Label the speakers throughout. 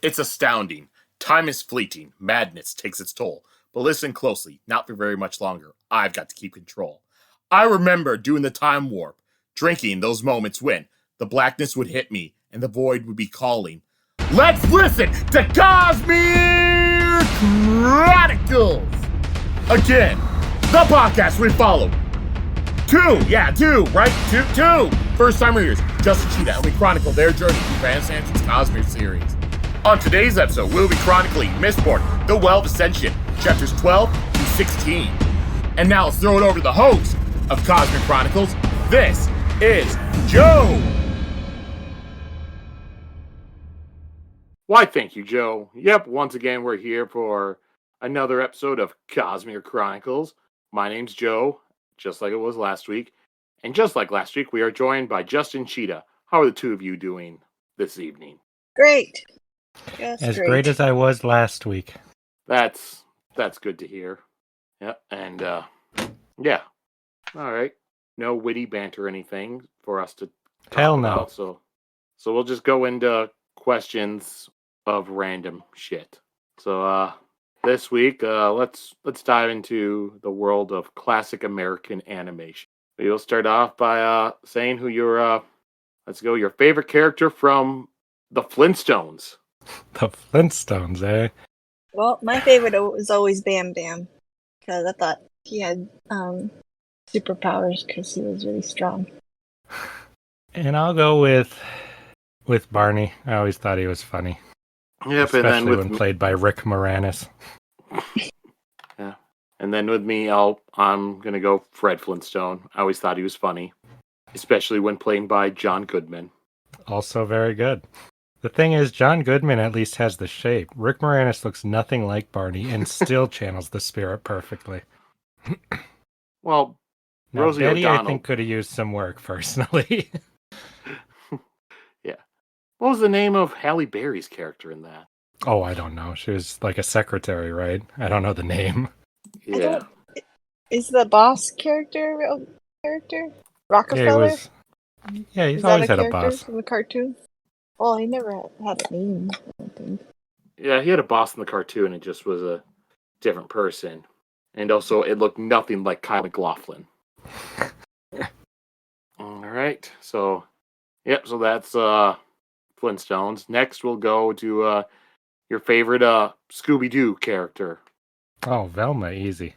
Speaker 1: It's astounding. Time is fleeting. Madness takes its toll. But listen closely. Not for very much longer. I've got to keep control. I remember doing the time warp, drinking those moments when the blackness would hit me and the void would be calling. Let's listen to Cosmic Chronicles! Again, the podcast we follow. Two, right? Two first-time readers, Justin Sheta, and we chronicle their journey through Van Sandson's Cosmic series. On today's episode, we'll be chronicling Mistborn, the Well of Ascension, chapters 12 through 16. And now let's throw it over to the host of Cosmic Chronicles. This is Joe. Why, thank you, Joe. Yep, once again, we're here for another episode of Cosmic Chronicles. My name's Joe, just like it was last week. And just like last week, we are joined by Justin Sheta. How are the two of you doing this evening?
Speaker 2: Great. Yes,
Speaker 3: as great as I was last week.
Speaker 1: That's good to hear. Yep, and yeah. All right. No witty banter or anything for us to talk
Speaker 3: Hell no.
Speaker 1: about, so we'll just go into questions of random shit. So this week, let's dive into the world of classic American animation. We'll start off by saying who your your favorite character from the Flintstones.
Speaker 3: The Flintstones, eh?
Speaker 2: Well, my favorite was always Bam Bam, because I thought he had superpowers because he was really strong.
Speaker 3: And I'll go with Barney. I always thought he was funny.
Speaker 1: Yep,
Speaker 3: especially
Speaker 1: and then
Speaker 3: when played by Rick Moranis.
Speaker 1: Yeah, and then with me, I'm gonna go Fred Flintstone. I always thought he was funny, especially when played by John Goodman.
Speaker 3: Also very good. The thing is, John Goodman at least has the shape. Rick Moranis looks nothing like Barney and still channels the spirit perfectly.
Speaker 1: Well,
Speaker 3: now,
Speaker 1: Rosie
Speaker 3: Betty,
Speaker 1: O'Donnell,
Speaker 3: I think, could have used some work personally.
Speaker 1: Yeah. What was the name of Halle Berry's character in that?
Speaker 3: Oh, I don't know. She was like a secretary, right? I don't know the name.
Speaker 1: Yeah.
Speaker 2: Is the boss character a real character? Rockefeller?
Speaker 3: Yeah, he's
Speaker 2: Is
Speaker 3: always
Speaker 2: that
Speaker 3: had a boss.
Speaker 2: in the cartoon? Well, he never had a name, I don't think.
Speaker 1: Yeah, he had a boss in the cartoon. It just was a different person. And also, it looked nothing like Kyle MacLachlan. All right. So, yep. So that's Flintstones. Next, we'll go to your favorite Scooby-Doo character.
Speaker 3: Oh, Velma, easy.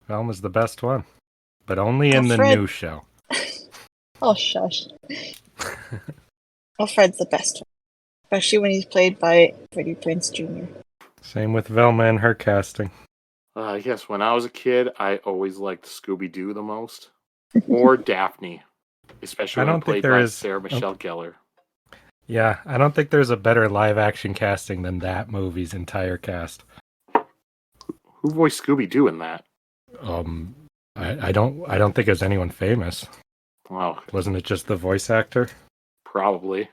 Speaker 3: Velma's the best one. But only in the
Speaker 2: Fred.
Speaker 3: new show.
Speaker 2: Oh, shush. Fred's the best one. Especially when he's played by Freddie Prinze Jr.
Speaker 3: Same with Velma and her casting.
Speaker 1: Yes, when I was a kid, I always liked Scooby-Doo the most. Or Daphne. Especially when played by Sarah Michelle Gellar.
Speaker 3: Yeah, I don't think there's a better live-action casting than that movie's entire cast.
Speaker 1: Who voiced Scooby-Doo in that?
Speaker 3: I don't think it was anyone famous.
Speaker 1: Wow.
Speaker 3: Wasn't it just the voice actor?
Speaker 1: Probably.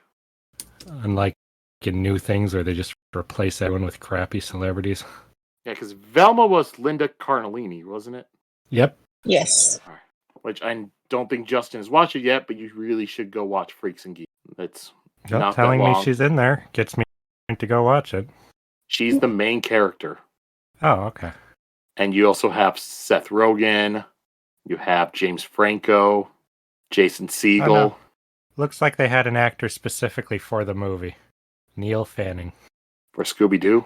Speaker 3: Unlike in New Things where they just replace everyone with crappy celebrities.
Speaker 1: Yeah, because Velma was Linda Cardellini, wasn't it?
Speaker 3: Yep.
Speaker 2: Yes.
Speaker 1: All right. Which I don't think Justin has watched it yet, but you really should go watch Freaks and Geeks. It's not
Speaker 3: telling
Speaker 1: that long.
Speaker 3: me she's in there gets me to go watch it.
Speaker 1: She's the main character.
Speaker 3: Oh, okay.
Speaker 1: And you also have Seth Rogen. You have James Franco, Jason Segel.
Speaker 3: Oh, no. Looks like they had an actor specifically for the movie. Neil Fanning.
Speaker 1: For Scooby-Doo?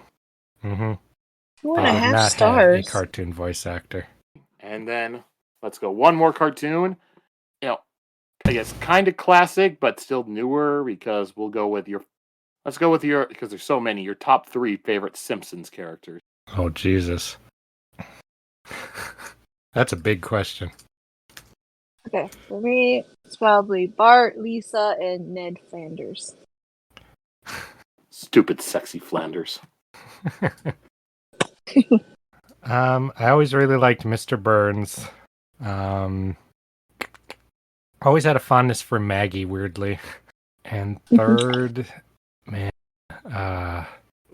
Speaker 3: Mm-hmm.
Speaker 2: 2.5
Speaker 3: not
Speaker 2: stars.
Speaker 3: Have a cartoon voice actor.
Speaker 1: And then, let's go one more cartoon. I guess kind of classic, but still newer, because because there's so many, your top 3 favorite Simpsons characters.
Speaker 3: Oh, Jesus. That's a big question.
Speaker 2: Okay, for me, it's probably Bart, Lisa, and Ned Flanders.
Speaker 1: Stupid, sexy Flanders.
Speaker 3: I always really liked Mr. Burns. Always had a fondness for Maggie, weirdly. And third,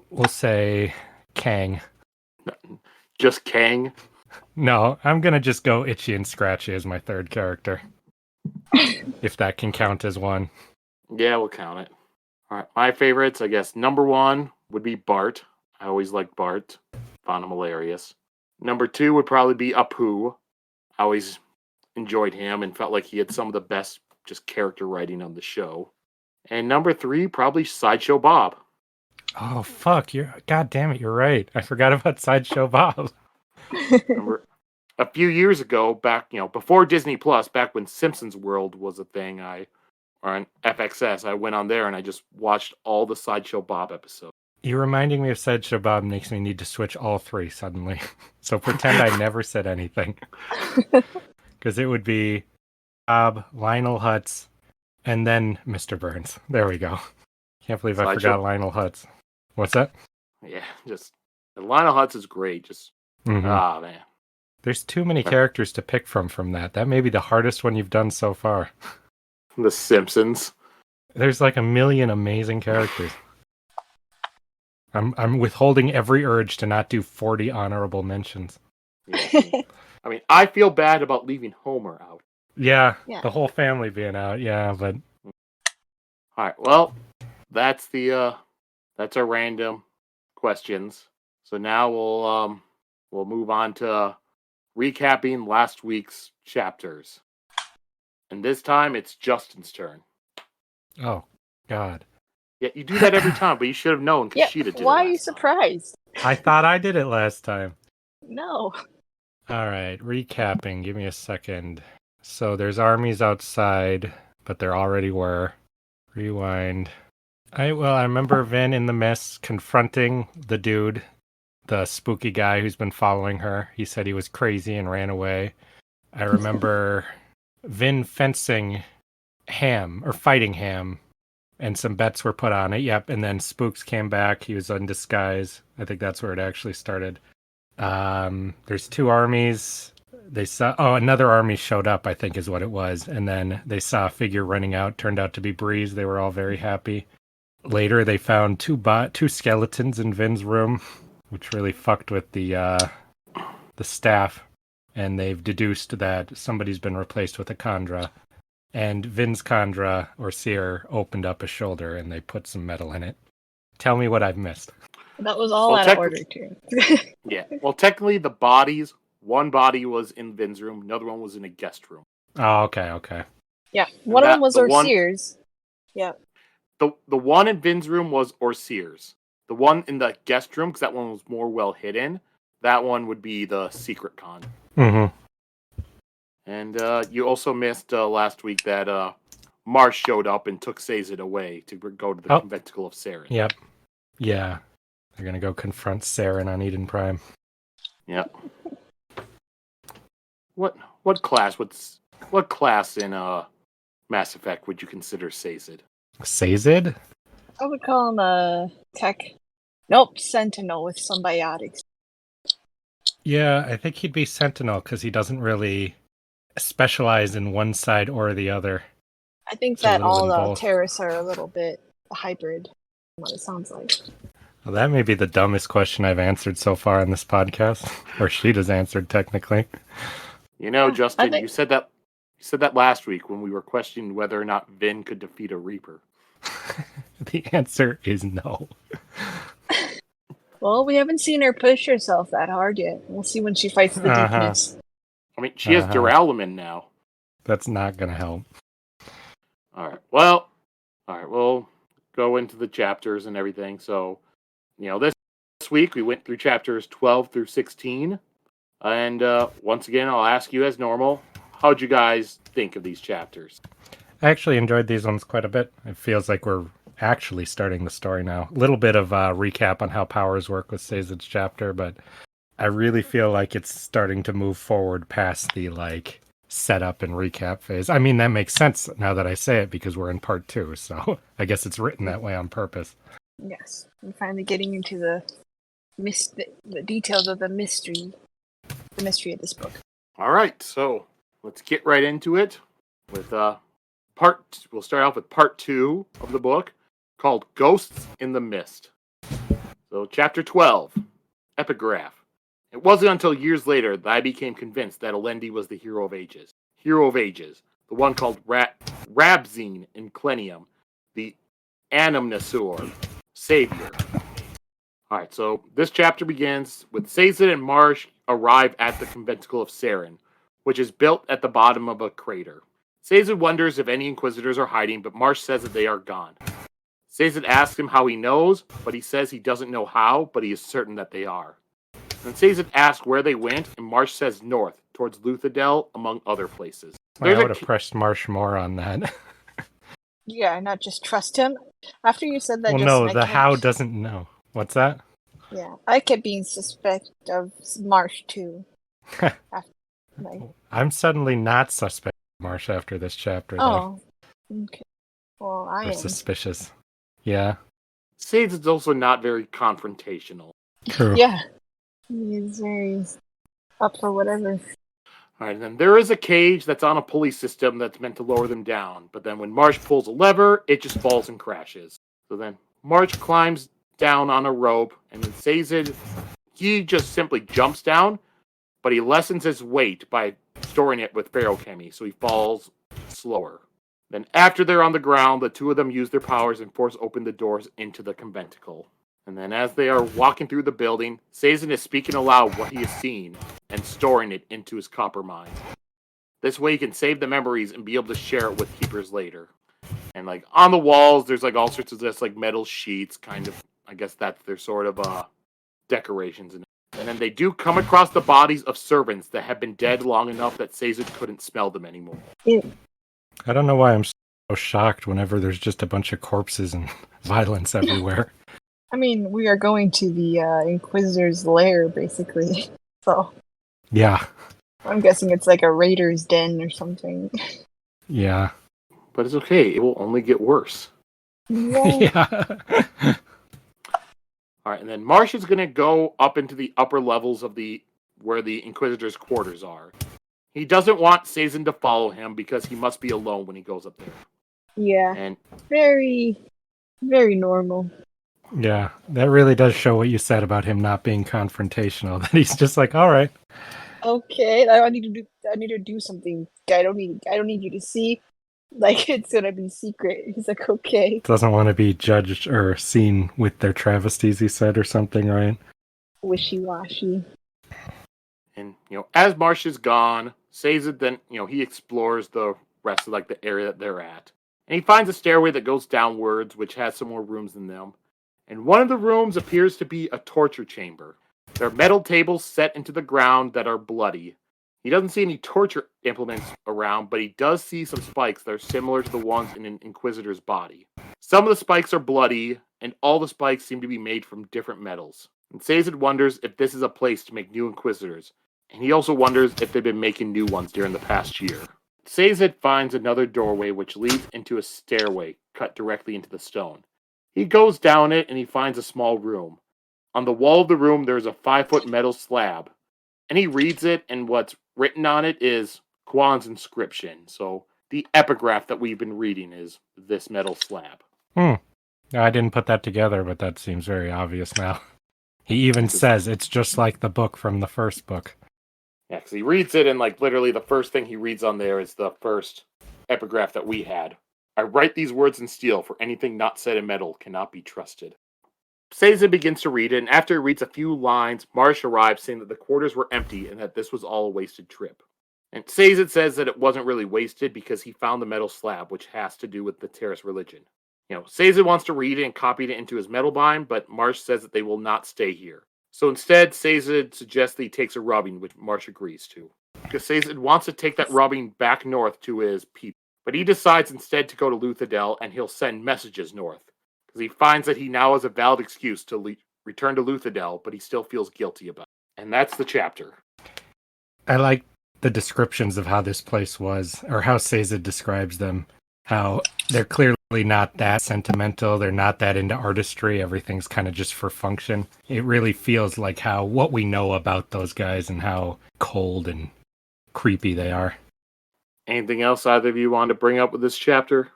Speaker 3: we'll say Kang.
Speaker 1: Just Kang?
Speaker 3: No, I'm going to just go Itchy and Scratchy as my third character. If that can count as one.
Speaker 1: Yeah, we'll count it. All right, my favorites, I guess, number 1 would be Bart. I always liked Bart. Found him hilarious. Number 2 would probably be Apu. I always enjoyed him and felt like he had some of the best just character writing on the show. And number 3, probably Sideshow Bob.
Speaker 3: Oh, fuck. God damn it, you're right. I forgot about Sideshow Bob.
Speaker 1: Remember, a few years ago, back, before Disney Plus, back when Simpsons World was a thing, or on FXS, I went on there and I just watched all the Sideshow Bob episodes.
Speaker 3: You reminding me of Sideshow Bob makes me need to switch all 3 suddenly. So pretend I never said anything. Because it would be Bob, Lionel Hutz, and then Mr. Burns. There we go. Can't believe I forgot Lionel Hutz. What's that?
Speaker 1: Yeah, just Lionel Hutz is great. Just man.
Speaker 3: There's too many characters to pick from that. That may be the hardest one you've done so far.
Speaker 1: The Simpsons.
Speaker 3: There's like a million amazing characters. I'm withholding every urge to not do 40 honorable mentions.
Speaker 1: Yeah, I mean, I feel bad about leaving Homer out.
Speaker 3: Yeah, the whole family being out. Yeah, but
Speaker 1: all right. Well, that's our random questions. So now we'll move on to recapping last week's chapters. And this time it's Justin's turn.
Speaker 3: Oh, God.
Speaker 1: Yeah, you do that every time, but you should have known because Sheta did it.
Speaker 2: Why are you surprised?
Speaker 3: I thought I did it last time.
Speaker 2: No.
Speaker 3: All right, recapping. Give me a second. So there's armies outside, but there already were. Rewind. I remember Vin in the mist confronting the dude, the spooky guy who's been following her. He said he was crazy and ran away. I remember Vin fencing Ham, or fighting Ham, and some bets were put on it. Yep, and then Spooks came back. He was in disguise. I think that's where it actually started. There's 2 armies. They saw another army showed up, I think is what it was, and then they saw a figure running out. Turned out to be Breeze. They were all very happy. Later, they found 2 skeletons in Vin's room, which really fucked with the staff, and they've deduced that somebody's been replaced with a kandra. And Vin's kandra, OreSeur, opened up a shoulder, and they put some metal in it. Tell me what I've missed.
Speaker 2: That was all out of order, too.
Speaker 1: Yeah. Well, technically, the bodies, one body was in Vin's room, another one was in a guest room.
Speaker 3: Oh, okay.
Speaker 2: Yeah, one of them was OreSeur's. Yeah.
Speaker 1: The one in Vin's room was OreSeur's. The one in the guest room, because that one was more well hidden, that one would be the secret con.
Speaker 3: Mm-hmm.
Speaker 1: And you also missed last week that Marsh showed up and took Sazed away to go to the Conventicle of Saren.
Speaker 3: Yep. Yeah. They're going to go confront Saren on Eden Prime.
Speaker 1: Yep. What class in Mass Effect would you consider Sazed?
Speaker 3: Sazed?
Speaker 2: I would call him a tech. Nope, Sentinel with some biotics.
Speaker 3: Yeah, I think he'd be Sentinel because he doesn't really specialize in one side or the other.
Speaker 2: I think that all the Terris are a little bit hybrid, what it sounds like.
Speaker 3: Well, that may be the dumbest question I've answered so far in this podcast, or Sheta's answered technically.
Speaker 1: Justin, you said that last week when we were questioning whether or not Vin could defeat a Reaper.
Speaker 3: The answer is no.
Speaker 2: Well, we haven't seen her push herself that hard yet. We'll see when she fights the deepness.
Speaker 1: I mean, she has Duralumin now.
Speaker 3: That's not going to help.
Speaker 1: All right. Well, we'll go into the chapters and everything. So, this week we went through chapters 12 through 16. And once again, I'll ask you as normal, how'd you guys think of these chapters?
Speaker 3: I actually enjoyed these ones quite a bit. It feels like we're actually starting the story now. A little bit of a recap on how powers work with Sazed's chapter, but I really feel like it's starting to move forward past the setup and recap phase. I mean, that makes sense now that I say it because we're in part 2, so I guess it's written that way on purpose.
Speaker 2: Yes, we're finally getting into the details of the mystery of this book.
Speaker 1: All right, so let's get right into it with we'll start off with part 2 of the book called Ghosts in the Mist. So chapter 12, Epigraph. It wasn't until years later that I became convinced that Elend was the hero of ages. The one called Rabzine in Klenium, the Animnosur, Savior. Alright, so this chapter begins with Sazed and Marsh arrive at the Conventicle of Saren, which is built at the bottom of a crater. Sazed wonders if any Inquisitors are hiding, but Marsh says that they are gone. Sazed asks him how he knows, but he says he doesn't know how, but he is certain that they are. And Sazed asks where they went, and Marsh says north, towards Luthadel, among other places.
Speaker 3: I would have pressed Marsh more on that.
Speaker 2: Yeah, not just trust him. After you said that,
Speaker 3: Well,
Speaker 2: Justin,
Speaker 3: no, the how doesn't know. What's that?
Speaker 2: Yeah, I kept being suspect of Marsh too.
Speaker 3: I'm suddenly not suspect of Marsh after this chapter, though.
Speaker 2: Oh, okay. Well, I am
Speaker 3: suspicious. Yeah.
Speaker 1: Sazed is also not very confrontational.
Speaker 3: True.
Speaker 2: Yeah, he's very up for whatever.
Speaker 1: Alright, then there is a cage that's on a pulley system that's meant to lower them down, but then when Marsh pulls a lever, it just falls and crashes. So then Marsh climbs down on a rope, and then Sazed, he just simply jumps down, but he lessens his weight by storing it with Ferrochemy, so he falls slower. Then after they're on the ground, the two of them use their powers and force open the doors into the conventicle. And then as they are walking through the building, Sazed is speaking aloud what he has seen and storing it into his copper mind. This way he can save the memories and be able to share it with keepers later. And like on the walls, there's like all sorts of this like metal sheets, kind of, I guess that's their sort of decorations. And then they do come across the bodies of servants that have been dead long enough that Sazed couldn't smell them anymore.
Speaker 3: I don't know why I'm so shocked whenever there's just a bunch of corpses and violence everywhere.
Speaker 2: I mean, we are going to the Inquisitor's lair, basically. So,
Speaker 3: yeah.
Speaker 2: I'm guessing it's like a raider's den or something.
Speaker 3: Yeah.
Speaker 1: But it's okay. It will only get worse.
Speaker 3: Yeah.
Speaker 1: Alright, and then Marsh is going to go up into the upper levels of where the Inquisitor's quarters are. He doesn't want Sazed to follow him because he must be alone when he goes up there.
Speaker 2: Yeah.
Speaker 1: And
Speaker 2: very, very normal.
Speaker 3: Yeah, that really does show what you said about him not being confrontational. That he's just like, all right.
Speaker 2: Okay, I need to do something. I don't need you to see. Like, it's gonna be secret. He's like, okay.
Speaker 3: Doesn't want to be judged or seen with their travesties, he said, or something, right?
Speaker 2: Wishy-washy.
Speaker 1: And, as Marsh is gone, Sazed then, he explores the rest of, like, the area that they're at. And he finds a stairway that goes downwards, which has some more rooms in them. And one of the rooms appears to be a torture chamber. There are metal tables set into the ground that are bloody. He doesn't see any torture implements around, but he does see some spikes that are similar to the ones in an Inquisitor's body. Some of the spikes are bloody, and all the spikes seem to be made from different metals. And Sazed wonders if this is a place to make new Inquisitors, and he also wonders if they've been making new ones during the past year. Sazed finds another doorway which leads into a stairway cut directly into the stone. He goes down it and he finds a small room. On the wall of the room there's a 5-foot metal slab. And he reads it, and what's written on it is Quan's inscription. So the epigraph that we've been reading is this metal slab.
Speaker 3: I didn't put that together, but that seems very obvious now. He even says it's just like the book from the first book.
Speaker 1: Yeah, because he reads it, and like literally the first thing he reads on there is the first epigraph that we had. I write these words in steel, for anything not said in metal cannot be trusted. Sazed begins to read it, and after he reads a few lines, Marsh arrives saying that the quarters were empty and that this was all a wasted trip. And Sazed says that it wasn't really wasted because he found the metal slab, which has to do with the Terris religion. Sazed wants to read it and copied it into his metal bind, but Marsh says that they will not stay here. So instead, Sazed suggests that he takes a rubbing, which Marsh agrees to. Because Sazed wants to take that rubbing back north to his people. But he decides instead to go to Luthadel, and he'll send messages north. Because he finds that he now has a valid excuse to return to Luthadel, but he still feels guilty about it. And that's the chapter.
Speaker 3: I like the descriptions of how this place was, or how Sazed describes them. How they're clearly not that sentimental, they're not that into artistry, everything's kind of just for function. It really feels like what we know about those guys and how cold and creepy they are.
Speaker 1: Anything else either of you want to bring up with this chapter?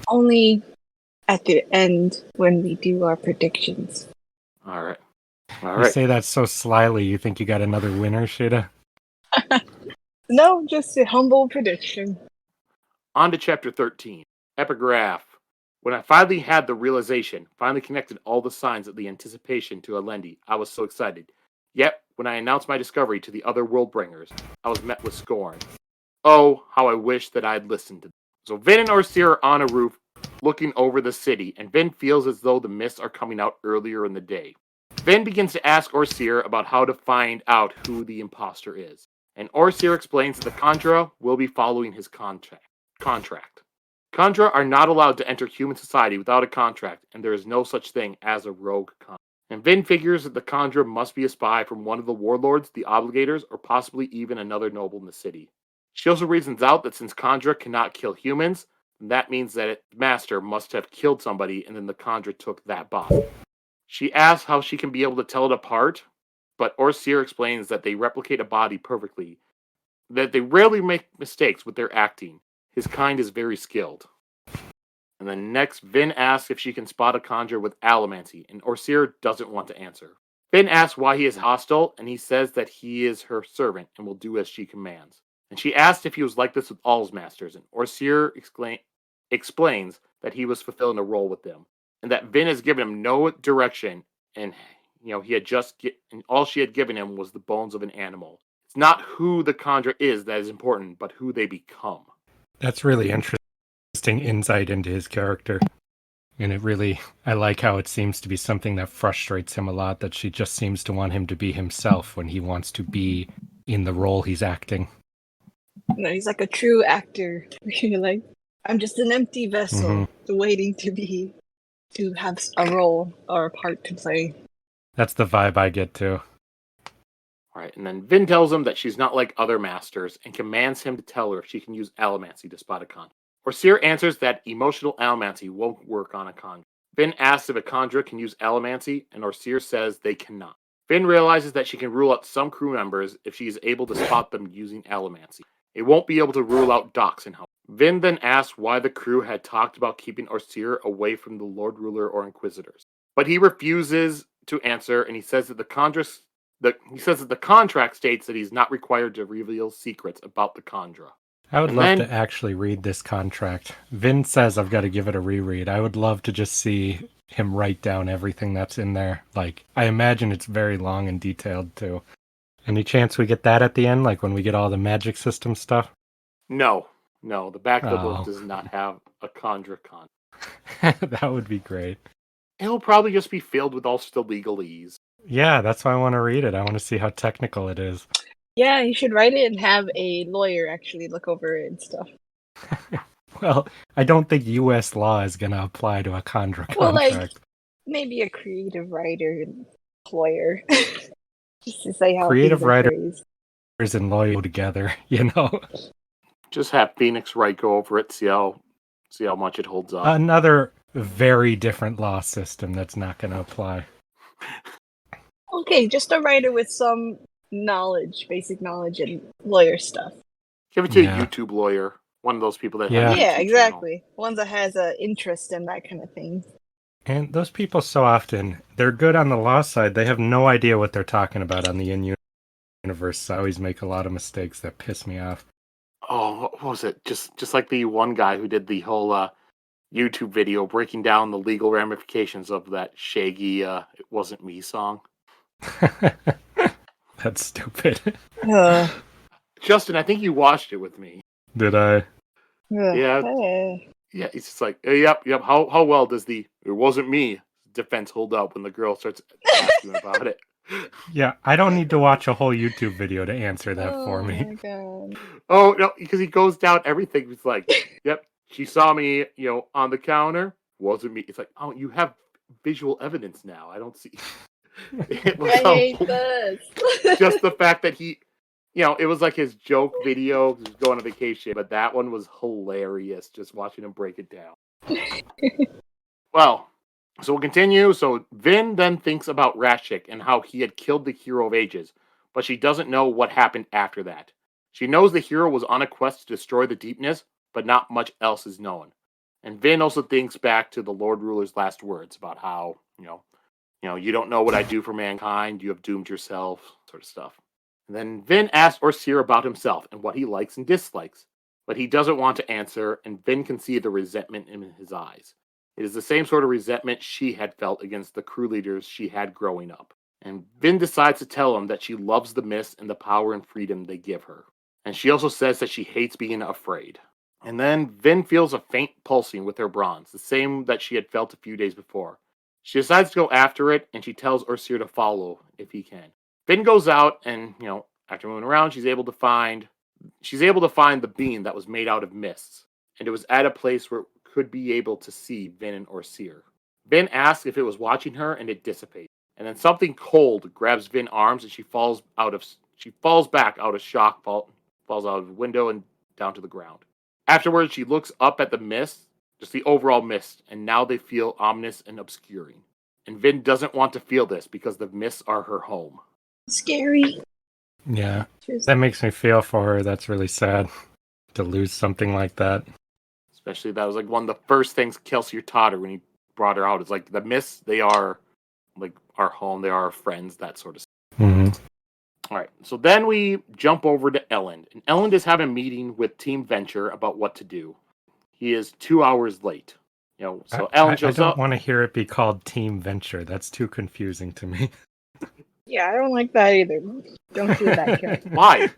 Speaker 2: Only at the end when we do our predictions.
Speaker 1: All right.
Speaker 3: You say that so slyly, you think you got another winner, Sheta?
Speaker 2: No, just a humble prediction.
Speaker 1: On to chapter 13. Epigraph. When I finally had the realization, finally connected all the signs of the anticipation to Elend, I was so excited. Yet, when I announced my discovery to the other world-bringers, I was met with scorn. Oh, how I wish that I had listened to them. So Vin and OreSeur are on a roof, looking over the city, and Vin feels as though the mists are coming out earlier in the day. Vin begins to ask OreSeur about how to find out who the imposter is, and OreSeur explains that the kandra will be following his contract. Kandra are not allowed to enter human society without a contract, and there is no such thing as a rogue kandra. And Vin figures that the kandra must be a spy from one of the warlords, the obligators, or possibly even another noble in the city. She also reasons out that since kandra cannot kill humans, that means that its master must have killed somebody, and then the kandra took that body. She asks how she can be able to tell it apart, but OreSeur explains that they replicate a body perfectly, that they rarely make mistakes with their acting. His kind is very skilled. And then next, Vin asks if she can spot a kandra with allomancy, and OreSeur doesn't want to answer. Vin asks why he is hostile, and he says that he is her servant and will do as she commands. And she asks if he was like this with all his masters, and OreSeur explains that he was fulfilling a role with them, and that Vin has given him no direction, and he had and all she had given him was the bones of an animal. It's not who the kandra is that is important, but who they become.
Speaker 3: That's really interesting insight into his character. And I like how it seems to be something that frustrates him a lot, that she just seems to want him to be himself when he wants to be in the role he's acting.
Speaker 2: No, he's like a true actor. You're like, I'm just an empty vessel waiting to have a role or a part to play.
Speaker 3: That's the vibe I get too.
Speaker 1: All right, and then Vin tells him that she's not like other masters and commands him to tell her if she can use allomancy to spot a kandra. OreSeur answers that emotional allomancy won't work on a kandra. Vin asks if a kandra can use allomancy, and OreSeur says they cannot. Vin realizes that she can rule out some crew members if she is able to spot them using allomancy. It won't be able to rule out docs and help. Vin then asks why the crew had talked about keeping OreSeur away from the Lord Ruler or Inquisitors. But he refuses to answer, and he says that the contract states that he's not required to reveal secrets about the kandra.
Speaker 3: I would love to actually read this contract. Vin says I've got to give it a reread. I would love to just see him write down everything that's in there. Like, I imagine it's very long and detailed too. Any chance we get that at the end, like when we get all the magic system stuff?
Speaker 1: No. The back of the book does not have a kandra con.
Speaker 3: That would be great.
Speaker 1: It'll probably just be filled with all the legalese.
Speaker 3: Yeah, that's why I want to read it. I want to see how technical it is.
Speaker 2: Yeah, you should write it and have a lawyer actually look over it and stuff.
Speaker 3: Well, I don't think U.S. law is going to apply to a kandra contract.
Speaker 2: Well, like, maybe a creative writer and lawyer. Just to say how
Speaker 3: creative writers
Speaker 2: phrased.
Speaker 3: and lawyer together,
Speaker 1: Just have Phoenix Wright go over it, see how much it holds up.
Speaker 3: Another very different law system that's not going to apply.
Speaker 2: Okay, just a writer with some knowledge, basic knowledge, and lawyer stuff.
Speaker 1: Give it to a YouTube lawyer, one of those people that
Speaker 3: Yeah.
Speaker 1: have a
Speaker 2: Yeah,
Speaker 1: YouTube
Speaker 2: exactly. One that has an interest in that kind of thing.
Speaker 3: And those people so often, they're good on the law side. They have no idea what they're talking about on the in-universe. I always make a lot of mistakes that piss me off.
Speaker 1: Oh, what was it? Just like the one guy who did the whole YouTube video breaking down the legal ramifications of that Shaggy It Wasn't Me song.
Speaker 3: That's stupid.
Speaker 1: Justin, I think you watched it with me.
Speaker 3: Did I?
Speaker 1: Yeah. Yeah, he's just like, yep. How well does the "it wasn't me" defense hold up when the girl starts asking about it?
Speaker 3: Yeah, I don't need to watch a whole YouTube video to answer that for me.
Speaker 2: Oh my god.
Speaker 1: Oh no, because he goes down everything. He's like, yep, she saw me, on the counter. Wasn't me. It's like, oh, you have visual evidence now. I don't see. It was
Speaker 2: I hate this.
Speaker 1: just the fact that he, it was like his joke video. He was going on vacation, but that one was hilarious. Just watching him break it down. Well, so we'll continue. So Vin then thinks about Rashik and how he had killed the hero of ages, but she doesn't know what happened after that. She knows the hero was on a quest to destroy the deepness, but not much else is known. And Vin also thinks back to the Lord Ruler's last words about how, you don't know what I do for mankind, you have doomed yourself, sort of stuff. And then Vin asks OreSeur about himself and what he likes and dislikes, but he doesn't want to answer, and Vin can see the resentment in his eyes. It is the same sort of resentment she had felt against the crew leaders she had growing up. And Vin decides to tell him that she loves the mist and the power and freedom they give her. And she also says that she hates being afraid. And then Vin feels a faint pulsing with her bronze, the same that she had felt a few days before. She decides to go after it, and she tells OreSeur to follow if he can. Vin goes out, and after moving around, she's able to find the beam that was made out of mists, and it was at a place where it could be able to see Vin and OreSeur. Vin asks if it was watching her, and it dissipates. And then something cold grabs Vin's arms, and she falls back out of shock, falls out of the window and down to the ground. Afterwards, she looks up at the mist, just the overall mist, and now they feel ominous and obscuring. And Vin doesn't want to feel this because the mists are her home.
Speaker 2: Scary.
Speaker 3: Yeah, that makes me feel for her. That's really sad to lose something like that.
Speaker 1: Especially that was like one of the first things Kelsey taught her when he brought her out. It's like the mists, they are like our home, they are our friends, that sort of stuff.
Speaker 3: Mm-hmm.
Speaker 1: All right, so then we jump over to Elend. And Elend is having a meeting with Team Venture about what to do. He is 2 hours late. So Elend shows up.
Speaker 3: I don't want to hear it be called Team Venture. That's too confusing to me.
Speaker 2: Yeah, I don't like that either. Don't do that, Karen.
Speaker 1: Why?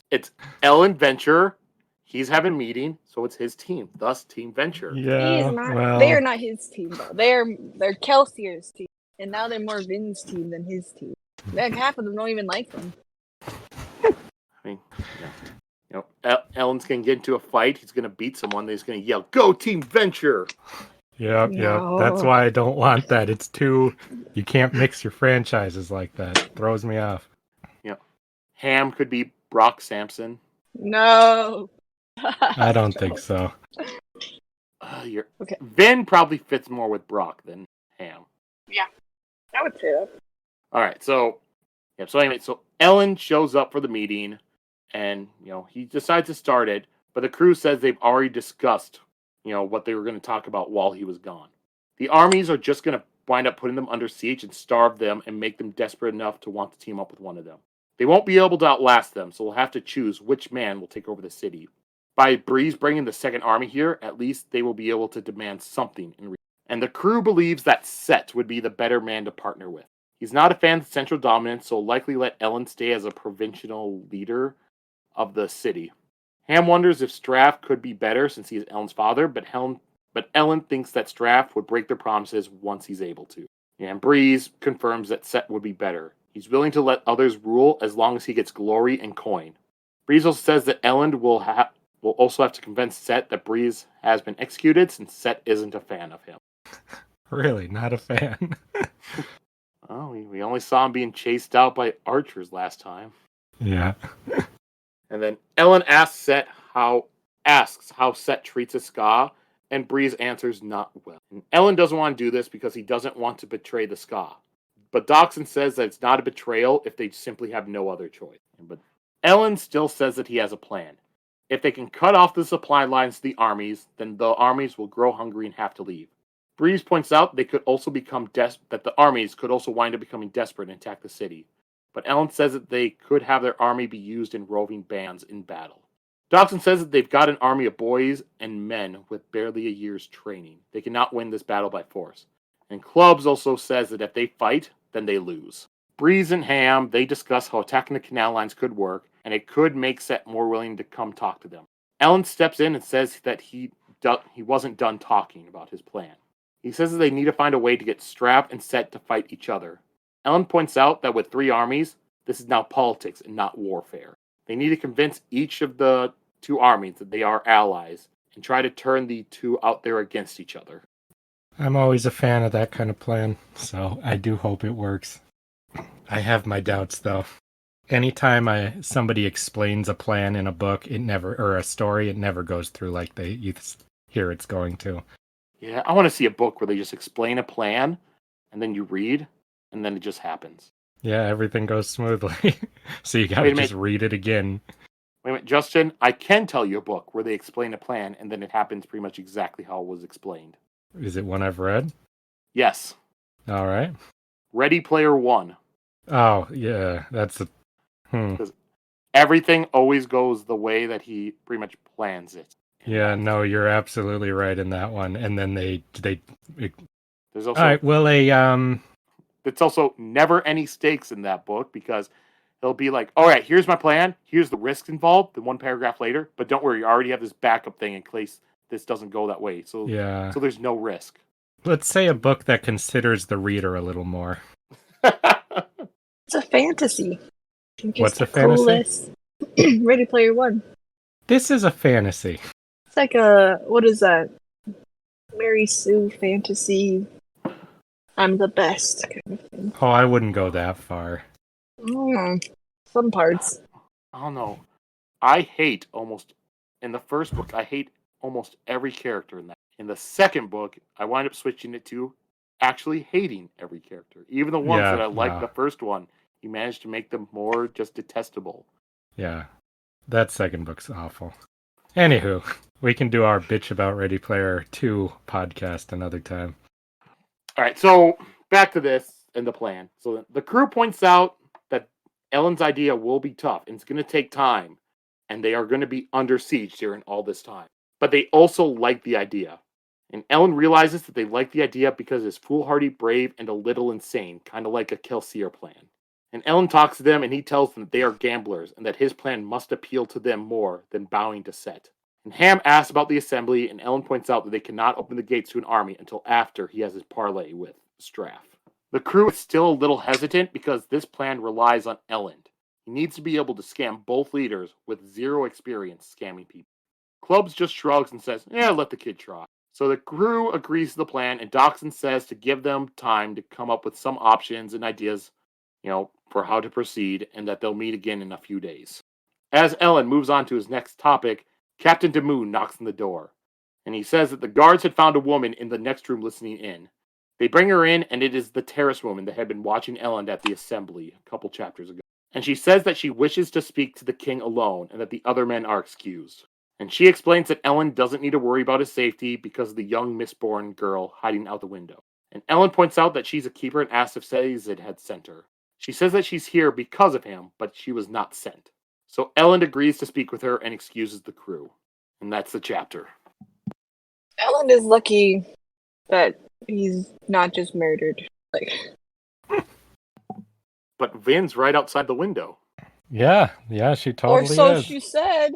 Speaker 1: It's Elend Venture. He's having a meeting, so it's his team. Thus, Team Venture.
Speaker 3: Yeah,
Speaker 2: they are not his team, though. They're Kelsey's team. And now they're more Vin's team than his team. Like, half of them don't even like him.
Speaker 1: I mean, Elend's going to get into a fight. He's going to beat someone. Then he's going to yell, "Go Team Venture!"
Speaker 3: Yep. That's why I don't want that. It's too... You can't mix your franchises like that. It throws me off.
Speaker 1: Ham could be Brock Sampson.
Speaker 2: No.
Speaker 3: I don't think so.
Speaker 2: Okay.
Speaker 1: Vin probably fits more with Brock than Ham.
Speaker 2: Yeah, I would say that.
Speaker 1: All right, so Elend shows up for the meeting, and he decides to start it, but the crew says they've already discussed what they were going to talk about while he was gone. The armies are just going to wind up putting them under siege and starve them and make them desperate enough to want to team up with one of them. They won't be able to outlast them, so we'll have to choose which man will take over the city. By Breeze bringing the second army here, at least they will be able to demand something in return. And the crew believes that Set would be the better man to partner with. He's not a fan of central dominance, so will likely let Elend stay as a provincial leader of the city. Ham wonders if Straff could be better since he is Elend's father, but Elend thinks that Straff would break their promises once he's able to. And Breeze confirms that Set would be better. He's willing to let others rule as long as he gets glory and coin. Breeze also says that Elend will also have to convince Set that Breeze has been executed since Set isn't a fan of him.
Speaker 3: Really? Not a fan?
Speaker 1: Well, we only saw him being chased out by archers last time.
Speaker 3: Yeah.
Speaker 1: And then Elend asks how Set treats a Ska, and Breeze answers not well. And Elend doesn't want to do this because he doesn't want to betray the Ska. But Doxson says that it's not a betrayal if they simply have no other choice. But Elend still says that he has a plan. If they can cut off the supply lines to the armies, then the armies will grow hungry and have to leave. Breeze points out they could also that the armies could also wind up becoming desperate and attack the city. But Elend says that they could have their army be used in roving bands in battle. Doxson says that they've got an army of boys and men with barely a year's training. They cannot win this battle by force. And Clubs also says that if they fight, then they lose. Breeze and Ham, they discuss how attacking the canal lines could work, and it could make Set more willing to come talk to them. Elend steps in and says that he wasn't done talking about his plan. He says that they need to find a way to get Straff and Set to fight each other. Elend points out that with 3 armies, this is now politics and not warfare. They need to convince each of the 2 armies that they are allies and try to turn the 2 out there against each other.
Speaker 3: I'm always a fan of that kind of plan, so I do hope it works. I have my doubts, though. Anytime somebody explains a plan in a book, or a story, it never goes through like you hear it's going to.
Speaker 1: Yeah, I want to see a book where they just explain a plan, and then you read, and then it just happens.
Speaker 3: Yeah, everything goes smoothly. So you gotta just read it again.
Speaker 1: Wait a minute, Justin, I can tell you a book where they explain a plan, and then it happens pretty much exactly how it was explained.
Speaker 3: Is it one I've read?
Speaker 1: Yes.
Speaker 3: All right.
Speaker 1: Ready Player One.
Speaker 3: Oh, yeah, that's
Speaker 1: Because everything always goes the way that he pretty much plans it.
Speaker 3: Yeah, no, you're absolutely right in that one. And then they
Speaker 1: There's
Speaker 3: all
Speaker 1: also
Speaker 3: right, well,
Speaker 1: it's also never any stakes in that book because he'll be like, all right, here's my plan. Here's the risks involved. Then one paragraph later, but don't worry, you already have this backup thing in case this doesn't go that way. So
Speaker 3: yeah.
Speaker 1: so there's no risk.
Speaker 3: Let's say a book that considers the reader a little more.
Speaker 2: It's a fantasy. It's
Speaker 3: What's
Speaker 2: the
Speaker 3: a fantasy?
Speaker 2: coolest. Ready Player One.
Speaker 3: This is a fantasy.
Speaker 2: It's like what is that? Mary Sue fantasy. I'm the best kind of thing.
Speaker 3: Oh, I wouldn't go that far.
Speaker 2: Some parts.
Speaker 1: I don't know. I hate almost in the first book. I hate almost every character in that. In the second book, I wind up switching it to actually hating every character, even the ones
Speaker 3: Yeah,
Speaker 1: that I liked
Speaker 3: no.
Speaker 1: the first one. He managed to make them more just detestable.
Speaker 3: Yeah, that second book's awful. Anywho, we can do our bitch about Ready Player 2 podcast another time.
Speaker 1: All right, so back to this and the plan. So the crew points out that Elend's idea will be tough and it's going to take time, and they are going to be under siege during all this time. But they also like the idea. And Elend realizes that they like the idea because it's foolhardy, brave, and a little insane, kind of like a Kelsier plan. And Elend talks to them and he tells them that they are gamblers and that his plan must appeal to them more than bowing to Set. And Ham asks about the assembly, and Elend points out that they cannot open the gates to an army until after he has his parley with Straff. The crew is still a little hesitant because this plan relies on Elend. He needs to be able to scam both leaders with zero experience scamming people. Clubs just shrugs and says, yeah, let the kid try. So the crew agrees to the plan, and Doxson says to give them time to come up with some options and ideas, for how to proceed, and that they'll meet again in a few days. As Elend moves on to his next topic, Captain Damoon knocks on the door, and he says that the guards had found a woman in the next room listening in. They bring her in, and it is the Terriswoman that had been watching Elend at the assembly a couple chapters ago. And she says that she wishes to speak to the king alone, and that the other men are excused. And she explains that Elend doesn't need to worry about his safety because of the young Mistborn girl hiding out the window. And Elend points out that she's a keeper and asks if Sazed had sent her. She says that she's here because of him, but she was not sent. So Elend agrees to speak with her and excuses the crew. And that's the chapter.
Speaker 2: Elend is lucky that he's not just murdered.
Speaker 1: But Vin's right outside the window.
Speaker 3: Yeah, she totally is.
Speaker 2: Or so she said.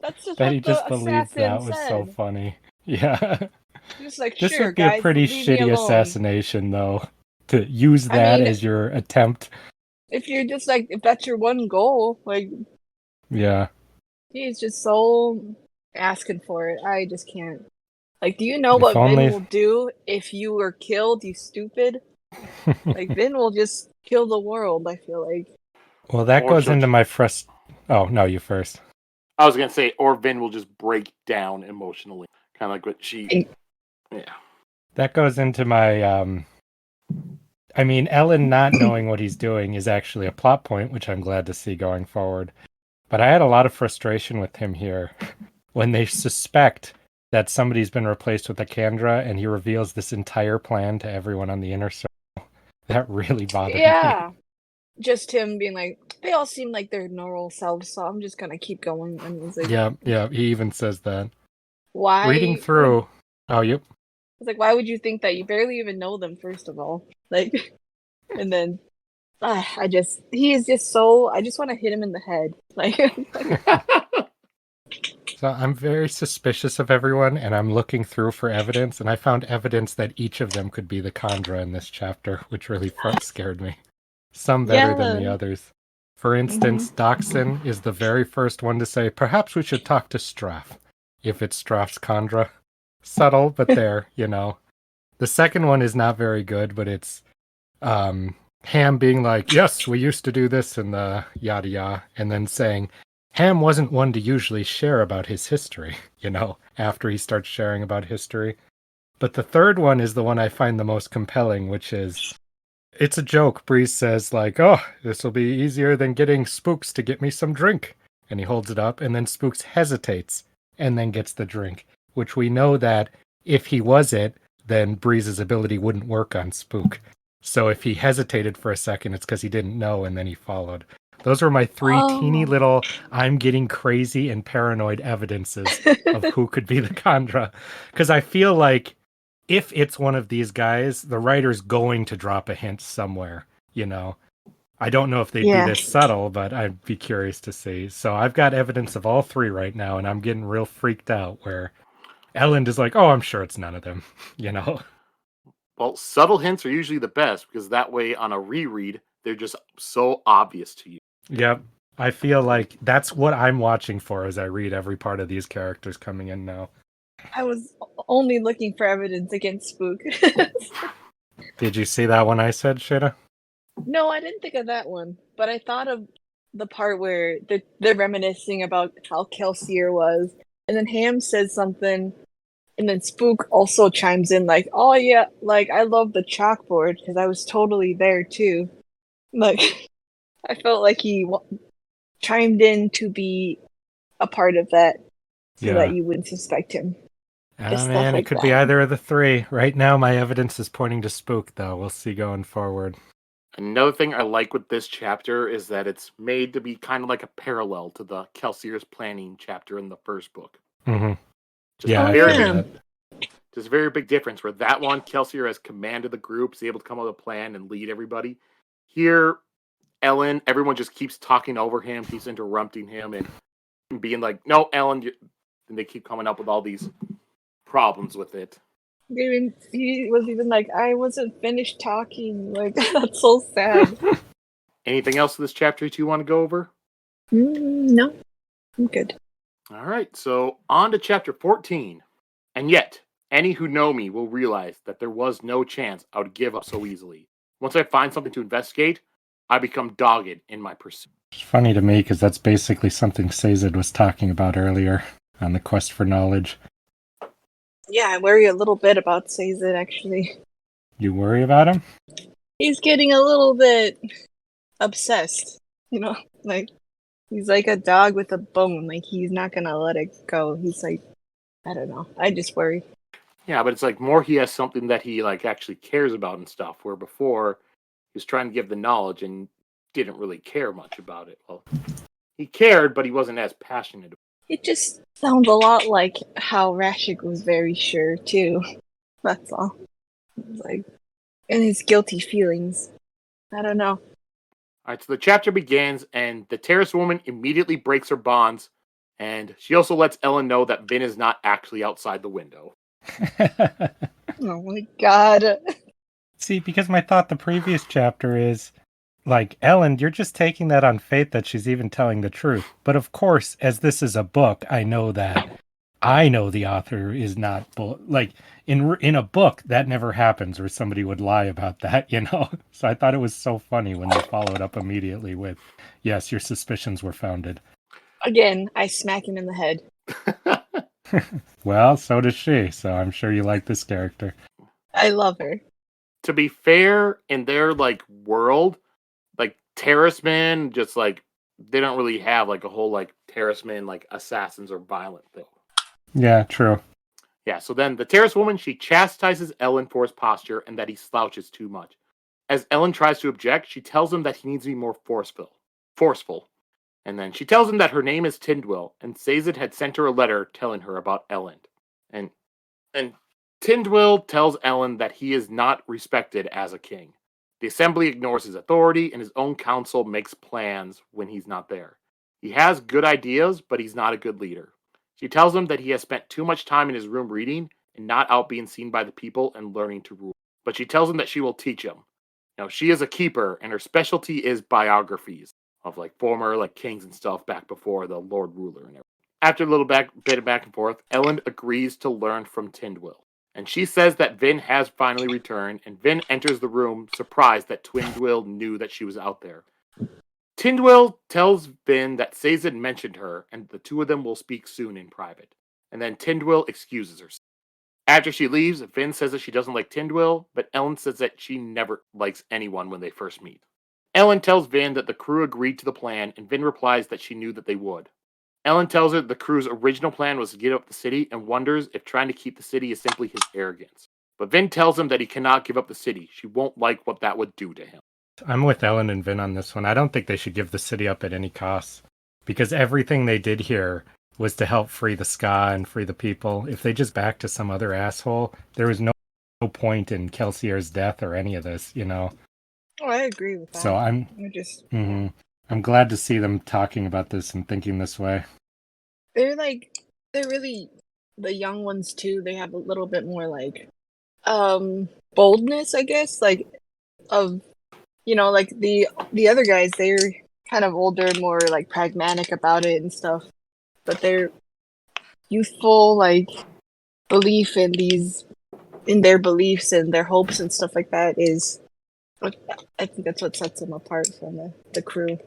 Speaker 2: That's just
Speaker 3: Betty
Speaker 2: what
Speaker 3: just
Speaker 2: the
Speaker 3: believed
Speaker 2: assassin
Speaker 3: that was
Speaker 2: said.
Speaker 3: so funny. Yeah.
Speaker 2: Just like,
Speaker 3: This
Speaker 2: sure,
Speaker 3: would be
Speaker 2: guys,
Speaker 3: a pretty
Speaker 2: leave me
Speaker 3: shitty
Speaker 2: alone.
Speaker 3: assassination, though, to use that as your attempt.
Speaker 2: If you're just if that's your one goal,
Speaker 3: Yeah.
Speaker 2: he's just so asking for it. I just can't. Do you know
Speaker 3: If
Speaker 2: what
Speaker 3: only-
Speaker 2: Vin will do if you were killed, you stupid? Vin will just kill the world, I feel like.
Speaker 3: Well, that
Speaker 1: Or
Speaker 3: goes
Speaker 1: she'll
Speaker 3: into my Oh, no, you first.
Speaker 1: I was going to say, or Vin will just break down emotionally. Kind of like what she... Yeah.
Speaker 3: That goes into my... Elend not knowing what he's doing is actually a plot point, which I'm glad to see going forward. But I had a lot of frustration with him here when they suspect that somebody's been replaced with a kandra, and he reveals this entire plan to everyone on the inner circle. That really bothered me.
Speaker 2: Yeah. Just him being they all seem like their normal selves, so I'm just gonna keep going. And he's
Speaker 3: Yeah, he even says that.
Speaker 2: why?
Speaker 3: Reading through... Oh, yep.
Speaker 2: It's why would you think that? You barely even know them, first of all. And then... he is just so... I just want to hit him in the head.
Speaker 3: So I'm very suspicious of everyone, and I'm looking through for evidence, and I found evidence that each of them could be the kandra in this chapter, which really scared me. Some better than the others. For instance, Doxson is the very first one to say, perhaps we should talk to Straff, if it's Straff's kandra. Subtle, but there, The second one is not very good, but it's Ham being like, yes, we used to do this, and the yada yada, and then saying, Ham wasn't one to usually share about his history, after he starts sharing about history. But the third one is the one I find the most compelling, which is, it's a joke. Breeze says, oh, this will be easier than getting Spooks to get me some drink. And he holds it up, and then Spooks hesitates, and then gets the drink, which we know that if he was it, then Breeze's ability wouldn't work on Spook. So if he hesitated for a second, it's because he didn't know, and then he followed. Those were my three teeny
Speaker 2: Oh.
Speaker 3: little I'm getting crazy and paranoid evidences of who could be the kandra. Because I feel like if it's one of these guys, the writer's going to drop a hint somewhere, you know. I don't know if they'd be
Speaker 2: Yeah.
Speaker 3: this subtle, but I'd be curious to see. So I've got evidence of all three right now, and I'm getting real freaked out where Elend is like, oh, I'm sure it's none of them, you know.
Speaker 1: Well, subtle hints are usually the best because that way on a reread, they're just so obvious to you.
Speaker 3: Yep. I feel like that's what I'm watching for as I read every part of these characters coming in now.
Speaker 2: I was only looking for evidence against Spook.
Speaker 3: Did you see that one I said, Sheta?
Speaker 2: No, I didn't think of that one, but I thought of the part where they're reminiscing about how Kelsier was, and then Ham says something, and then Spook also chimes in like, "Oh yeah, like I love the chalkboard because I was totally there too." Like, I felt like he chimed in to be a part of that, so that you wouldn't suspect him. Just stuff
Speaker 3: Man, it
Speaker 2: like
Speaker 3: could
Speaker 2: that.
Speaker 3: be either of the three. Right now, my evidence is pointing to Spook, though. We'll see going forward.
Speaker 1: Another thing I like with this chapter is that it's made to be kind of like a parallel to the Kelsier's planning chapter in the first book.
Speaker 3: Mm-hmm.
Speaker 1: Just
Speaker 3: Yeah,
Speaker 1: a
Speaker 3: I
Speaker 1: very
Speaker 3: figured
Speaker 1: big,
Speaker 3: that.
Speaker 1: just a very big difference where that one, Kelsier has command of the group, is able to come up with a plan and lead everybody. Here, Elend, everyone just keeps talking over him, keeps interrupting him, and being like, "No, Elend," and they keep coming up with all these problems with it.
Speaker 2: He was even like, "I wasn't finished talking." Like, that's so sad.
Speaker 1: Anything else in this chapter that you want to go over?
Speaker 2: No, I'm good.
Speaker 1: All right, so on to chapter 14. And yet, any who know me will realize that there was no chance I would give up so easily. Once I find something to investigate, I become dogged in my pursuit.
Speaker 3: It's funny to me because that's basically something Sazed was talking about earlier on the quest for knowledge.
Speaker 2: Yeah, I worry a little bit about Sazed, actually.
Speaker 3: You worry about him?
Speaker 2: He's getting a little bit obsessed, you know? Like, he's like a dog with a bone. Like, he's not gonna let it go. He's like, I don't know. I just worry.
Speaker 1: Yeah, but it's like more he has something that he like actually cares about and stuff, where before he was trying to give the knowledge and didn't really care much about it. Well, he cared, but he wasn't as passionate.
Speaker 2: It just sounds a lot like how Rashik was very sure, too. That's all. Like, and his guilty feelings. I don't know.
Speaker 1: All right, so the chapter begins, and the Terriswoman immediately breaks her bonds, and she also lets Ellen know that Vin is not actually outside the window.
Speaker 2: Oh my god.
Speaker 3: See, because my thought the previous chapter is, like, Elend, you're just taking that on faith that she's even telling the truth. But of course, as this is a book, I know the author is not like in a book that never happens where somebody would lie about that, you know. So I thought it was so funny when they followed up immediately with, "Yes, your suspicions were founded."
Speaker 2: Again, I smack him in the head.
Speaker 3: Well, so does she. So I'm sure you like this character.
Speaker 2: I love her.
Speaker 1: To be fair, in their like world, like Terrismen, just like they don't really have like a whole like Terrismen like assassins or violent thing.
Speaker 3: Yeah, true.
Speaker 1: Yeah, so then the Terriswoman, she chastises Ellen for his posture and that he slouches too much. As Ellen tries to object, she tells him that he needs to be more forceful. And then she tells him that her name is Tindwyl, and Sazed had sent her a letter telling her about Elend. And Tindwyl tells Ellen that he is not respected as a king. The assembly ignores his authority, and his own council makes plans when he's not there. He has good ideas, but he's not a good leader. She tells him that he has spent too much time in his room reading and not out being seen by the people and learning to rule. But she tells him that she will teach him. Now, she is a keeper, and her specialty is biographies of like former like kings and stuff back before the Lord Ruler and everything. After a little bit of back and forth, Ellen agrees to learn from Tindwyl. And she says that Vin has finally returned, and Vin enters the room surprised that Tindwyl knew that she was out there. Tindwyl tells Vin that Sazed mentioned her, and the two of them will speak soon in private. And then Tindwyl excuses herself. After she leaves, Vin says that she doesn't like Tindwyl, but Ellen says that she never likes anyone when they first meet. Ellen tells Vin that the crew agreed to the plan, and Vin replies that she knew that they would. Ellen tells her the crew's original plan was to get up the city and wonders if trying to keep the city is simply his arrogance. But Vin tells him that he cannot give up the city. She won't like what that would do to him.
Speaker 3: I'm with Ellen and Vin on this one. I don't think they should give the city up at any cost. Because everything they did here was to help free the Ska and free the people. If they just backed to some other asshole, there was no point in Kelsier's death or any of this, you know?
Speaker 2: Oh, I agree with that.
Speaker 3: So I'm glad to see them talking about this and thinking this way.
Speaker 2: They're really the young ones too. They have a little bit more like boldness, I guess, like of like the other guys, they're kind of older, more like pragmatic about it and stuff. But their youthful like belief in their beliefs and their hopes and stuff like that is, I think that's what sets them apart from the crew.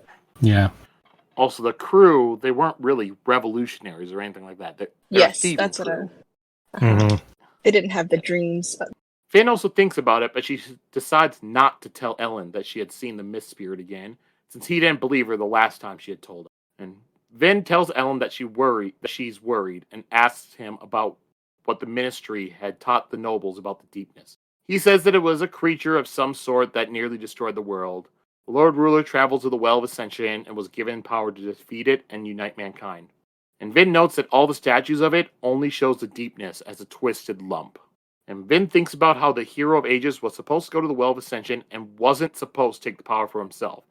Speaker 3: Yeah.
Speaker 1: Also, the crew, they weren't really revolutionaries or anything like that. They're
Speaker 2: Yes, that's
Speaker 1: crew.
Speaker 2: what they didn't have the dreams. But
Speaker 1: Finn also thinks about it, but she decides not to tell Elend that she had seen the Mist Spirit again, since he didn't believe her the last time she had told him. And Vin tells Elend that she's worried, and asks him about what the Ministry had taught the nobles about the deepness. He says that it was a creature of some sort that nearly destroyed the world. The Lord Ruler traveled to the Well of Ascension and was given power to defeat it and unite mankind. And Vin notes that all the statues of it only shows the deepness as a twisted lump. And Vin thinks about how the Hero of Ages was supposed to go to the Well of Ascension and wasn't supposed to take the power for himself.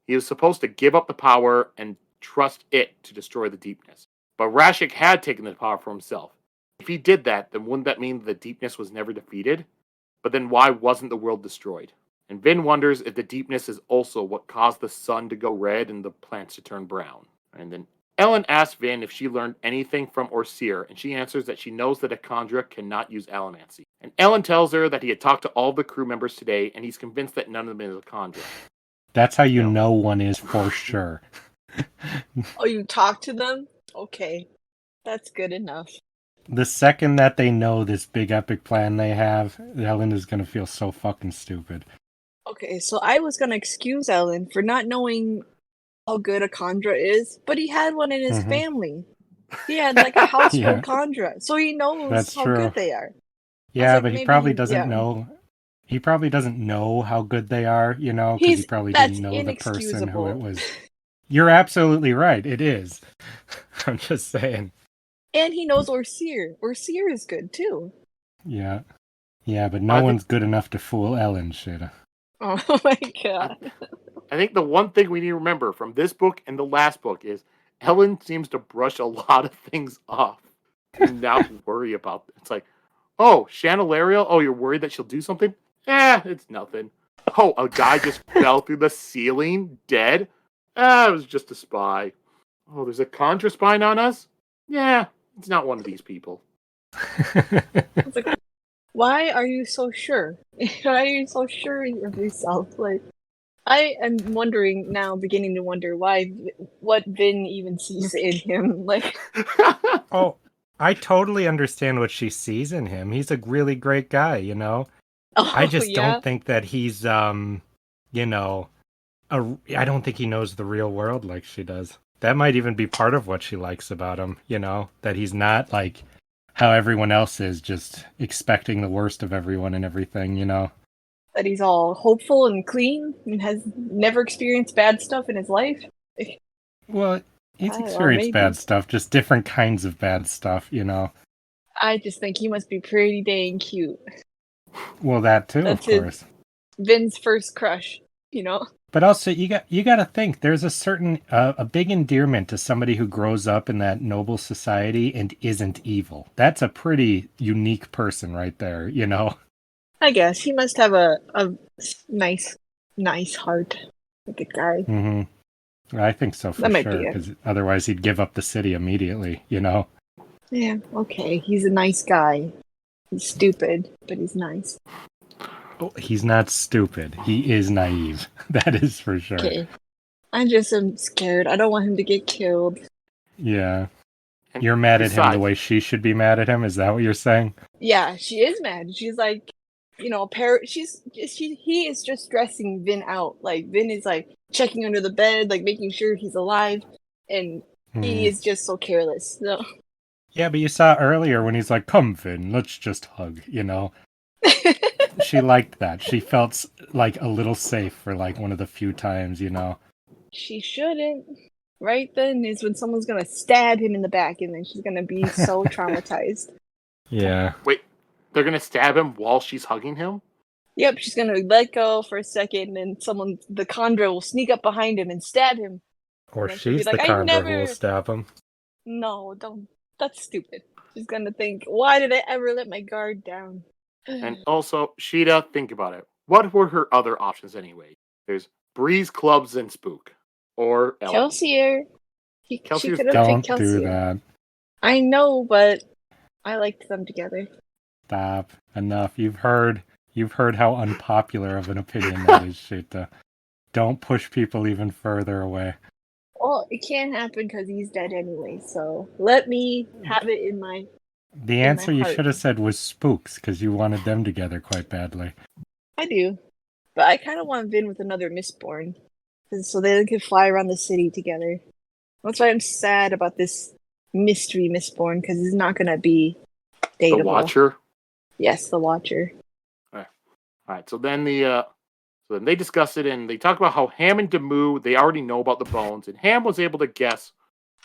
Speaker 1: He was supposed to give up the power and trust it to destroy the deepness. But Rashik had taken the power for himself. If he did that, then wouldn't that mean the deepness was never defeated? But then why wasn't the world destroyed? And Vin wonders if the deepness is also what caused the sun to go red and the plants to turn brown. And then Ellen asks Vin if she learned anything from OreSeur, and she answers that she knows that a kandra cannot use allomancy. And Ellen tells her that he had talked to all the crew members today, and he's convinced that none of them is a kandra.
Speaker 3: That's how you know one is for sure.
Speaker 2: Oh, you talk to them? Okay. That's good enough.
Speaker 3: The second that they know this big epic plan they have, Ellen is going to feel so fucking stupid.
Speaker 2: Okay, so I was going to excuse Elend for not knowing how good a kandra is, but he had one in his family. He had like a house full of kandra, so he knows how good they are.
Speaker 3: Yeah, but he probably doesn't know. He probably doesn't know how good they are, because he probably didn't know the person who it was. You're absolutely right. It is. I'm just saying.
Speaker 2: And he knows OreSeur. OreSeur is good too.
Speaker 3: Yeah. Yeah, but no one's good enough to fool Ellen, Sheta.
Speaker 2: Oh my god.
Speaker 1: I think the one thing we need to remember from this book and the last book is Ellen seems to brush a lot of things off and not worry about it. It's like, oh, Chandelaria? Oh, you're worried that she'll do something? It's nothing. Oh, a guy just fell through the ceiling, dead? It was just a spy. Oh, there's a kandra spying on us? Yeah, it's not one of these people.
Speaker 2: It's like, why are you so sure? Why are you so sure of yourself? Like, I am beginning to wonder what Vin even sees in him. Like,
Speaker 3: oh, I totally understand what she sees in him. He's a really great guy,
Speaker 2: Oh,
Speaker 3: I just don't think that he's, I don't think he knows the real world like she does. That might even be part of what she likes about him, that he's not like how everyone else is, just expecting the worst of everyone and everything,
Speaker 2: That he's all hopeful and clean and has never experienced bad stuff in his life.
Speaker 3: Well, he's experienced bad stuff, just different kinds of bad stuff,
Speaker 2: I just think he must be pretty dang cute.
Speaker 3: Well, that too,
Speaker 2: That's
Speaker 3: of course.
Speaker 2: Vin's first crush,
Speaker 3: But also, you got to think there's a certain a big endearment to somebody who grows up in that noble society and isn't evil. That's a pretty unique person right there,
Speaker 2: I guess he must have a nice heart, like a guy.
Speaker 3: Mm-hmm. I think so for sure, because otherwise he'd give up the city immediately, Yeah,
Speaker 2: okay, he's a nice guy. He's stupid, but he's nice.
Speaker 3: Oh, he's not stupid. He is naive. That is for sure.
Speaker 2: Okay. I just am scared. I don't want him to get killed.
Speaker 3: Yeah. You're mad at him the way she should be mad at him? Is that what you're saying?
Speaker 2: Yeah, she is mad. She's like, he is just stressing Vin out. Like, Vin is like checking under the bed, like making sure he's alive, and he is just so careless. So.
Speaker 3: Yeah, but you saw earlier when he's like, "Come, Vin, let's just hug," she liked that. She felt like a little safe for like one of the few times, you know.
Speaker 2: She shouldn't. Right then is when someone's gonna stab him in the back, and then she's gonna be so traumatized.
Speaker 3: Yeah.
Speaker 1: Wait, they're gonna stab him while she's hugging him?
Speaker 2: Yep, she's gonna let go for a second, and the kandra will sneak up behind him and stab him.
Speaker 3: Or
Speaker 2: And then she'll be
Speaker 3: she's the
Speaker 2: like, "I
Speaker 3: kandra who will
Speaker 2: never."
Speaker 3: stab him.
Speaker 2: No, don't. That's stupid. She's gonna think, "Why did I ever let my guard down?"
Speaker 1: And also, Sheta, think about it. What were her other options anyway? There's Breeze, Clubs, and Spook. Or Elend.
Speaker 2: Kelsier. She
Speaker 1: Kelsier's
Speaker 2: could have picked
Speaker 3: Don't do
Speaker 2: Kelsier.
Speaker 3: that.
Speaker 2: I know, but I liked them together.
Speaker 3: Stop. Enough. You've heard how unpopular of an opinion that is, Sheta. Don't push people even further away.
Speaker 2: Well, it can't happen because he's dead anyway, so let me have it in my...
Speaker 3: The
Speaker 2: in
Speaker 3: answer
Speaker 2: my
Speaker 3: you
Speaker 2: heart.
Speaker 3: should have said was Spooks, because you wanted them together quite badly.
Speaker 2: I do. But I kind of want Vin with another Mistborn, so they could fly around the city together. That's why I'm sad about this mystery Mistborn, because it's not going to be dateable.
Speaker 1: The Watcher?
Speaker 2: Yes, the Watcher.
Speaker 1: Alright, so then they discuss it, and they talk about how Ham and Demu, they already know about the bones, and Ham was able to guess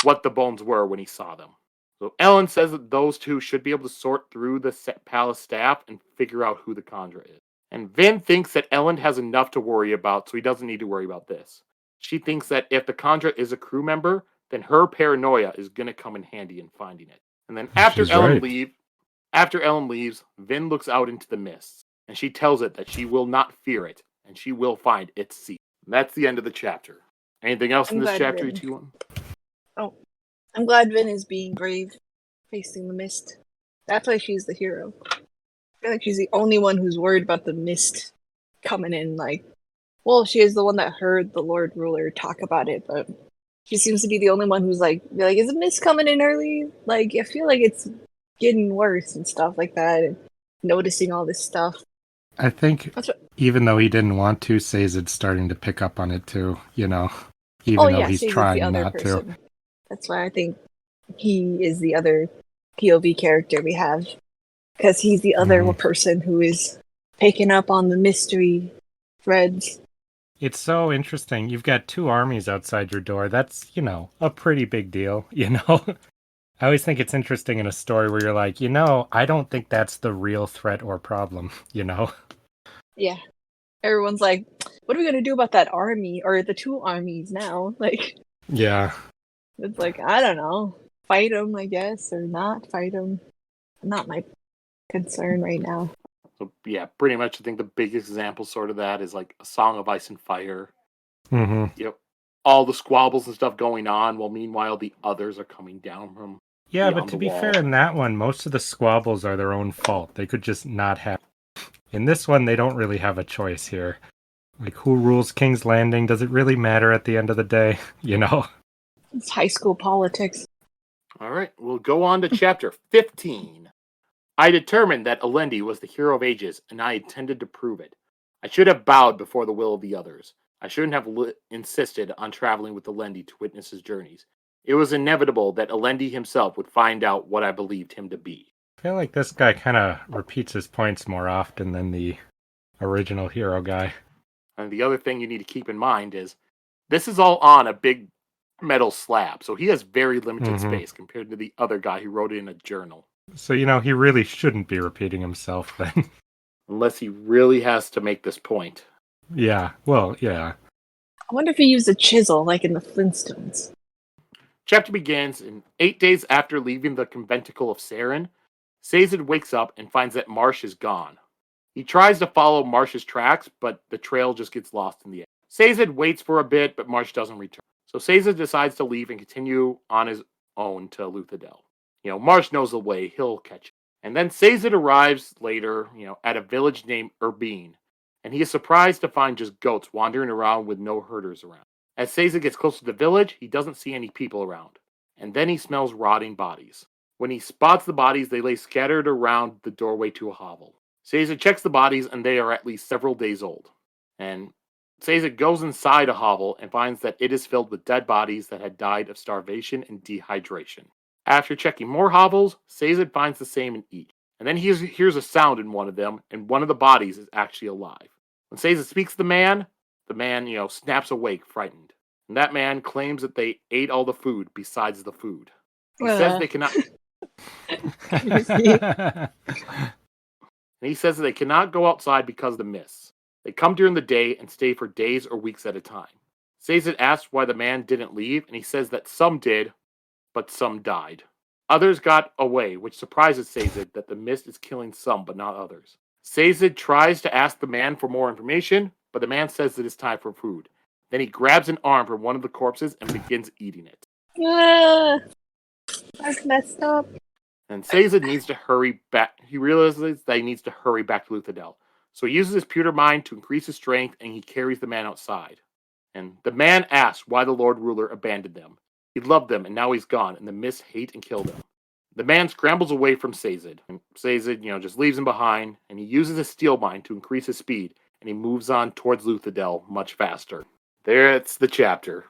Speaker 1: what the bones were when he saw them. So Elend says that those two should be able to sort through the palace staff and figure out who the kandra is. And Vin thinks that Elend has enough to worry about, so he doesn't need to worry about this. She thinks that if the kandra is a crew member, then her paranoia is going to come in handy in finding it. And then after
Speaker 3: She's right.
Speaker 1: Elend leaves, Vin looks out into the mists, and she tells it that she will not fear it, and she will find its seat. And that's the end of the chapter. Anything else in this chapter you two want?
Speaker 2: Oh, I'm glad Vin is being brave, facing the mist. That's why she's the hero. I feel like she's the only one who's worried about the mist coming in. She is the one that heard the Lord Ruler talk about it, but she seems to be the only one who's like, is the mist coming in early? I feel like it's getting worse and stuff like that, and noticing all this stuff.
Speaker 3: I think even though he didn't want to, Sazed's starting to pick up on it too, you know, even though he's trying not to.
Speaker 2: That's why I think he is the other POV character we have, because he's the other person who is picking up on the mystery threads.
Speaker 3: It's so interesting. You've got 2 armies outside your door. That's, a pretty big deal, I always think it's interesting in a story where you're like, I don't think that's the real threat or problem,
Speaker 2: Yeah. Everyone's like, what are we going to do about that army, or the 2 armies now?
Speaker 3: Yeah.
Speaker 2: It's like, I don't know. Fight them, I guess, or not fight them. Not my concern right now.
Speaker 1: So, yeah, pretty much I think the biggest example sort of that is like A Song of Ice and Fire.
Speaker 3: Mm-hmm.
Speaker 1: All the squabbles and stuff going on, while meanwhile the others are coming down from
Speaker 3: Yeah, but to be fair, in that one, most of the squabbles are their own fault. They could just not have. In this one, they don't really have a choice here. Who rules King's Landing? Does it really matter at the end of the day?
Speaker 2: It's high school politics.
Speaker 1: All right, we'll go on to chapter 15. I determined that Elend was the hero of ages, and I intended to prove it. I should have bowed before the will of the others. I shouldn't have insisted on traveling with Elend to witness his journeys. It was inevitable that Elend himself would find out what I believed him to be.
Speaker 3: I feel like this guy kind of repeats his points more often than the original hero guy.
Speaker 1: And the other thing you need to keep in mind is this is all on a big metal slab, so he has very limited space compared to the other guy who wrote it in a journal.
Speaker 3: So, he really shouldn't be repeating himself then.
Speaker 1: Unless he really has to make this point.
Speaker 3: Yeah, well, yeah.
Speaker 2: I wonder if he used a chisel like in the Flintstones.
Speaker 1: Chapter begins, and 8 days after leaving the Conventicle of Saren, Sazed wakes up and finds that Marsh is gone. He tries to follow Marsh's tracks, but the trail just gets lost in the air. Sazed waits for a bit, but Marsh doesn't return. So Sazed decides to leave and continue on his own to Luthadel. Marsh knows the way, he'll catch him. And then Sazed arrives later, at a village named Urbine, and he is surprised to find just goats wandering around with no herders around. As Sazed gets close to the village, he doesn't see any people around, and then he smells rotting bodies. When he spots the bodies, they lay scattered around the doorway to a hovel. Sazed checks the bodies, and they are at least several days old. And Sazed goes inside a hovel and finds that it is filled with dead bodies that had died of starvation and dehydration. After checking more hovels, Sazed finds the same in each. And then he hears a sound in one of them, and one of the bodies is actually alive. When Sazed speaks to the man, snaps awake, frightened. And that man claims that they ate all the food besides the food. He says they cannot. And he says that they cannot go outside because of the mists. They come during the day and stay for days or weeks at a time. Sazed asks why the man didn't leave, and he says that some did, but some died. Others got away, which surprises Sazed that the mist is killing some, but not others. Sazed tries to ask the man for more information, but the man says that it's time for food. Then he grabs an arm from one of the corpses and begins eating it.
Speaker 2: That's messed up.
Speaker 1: And Sazed needs to hurry back. He realizes that he needs to hurry back to Luthadel. So he uses his pewter mind to increase his strength, and he carries the man outside. And the man asks why the Lord Ruler abandoned them. He loved them, and now he's gone, and the mists hate and kill them. The man scrambles away from Sazed. And Sazed, just leaves him behind, and he uses his steel mind to increase his speed, and he moves on towards Luthadel much faster. There's the chapter.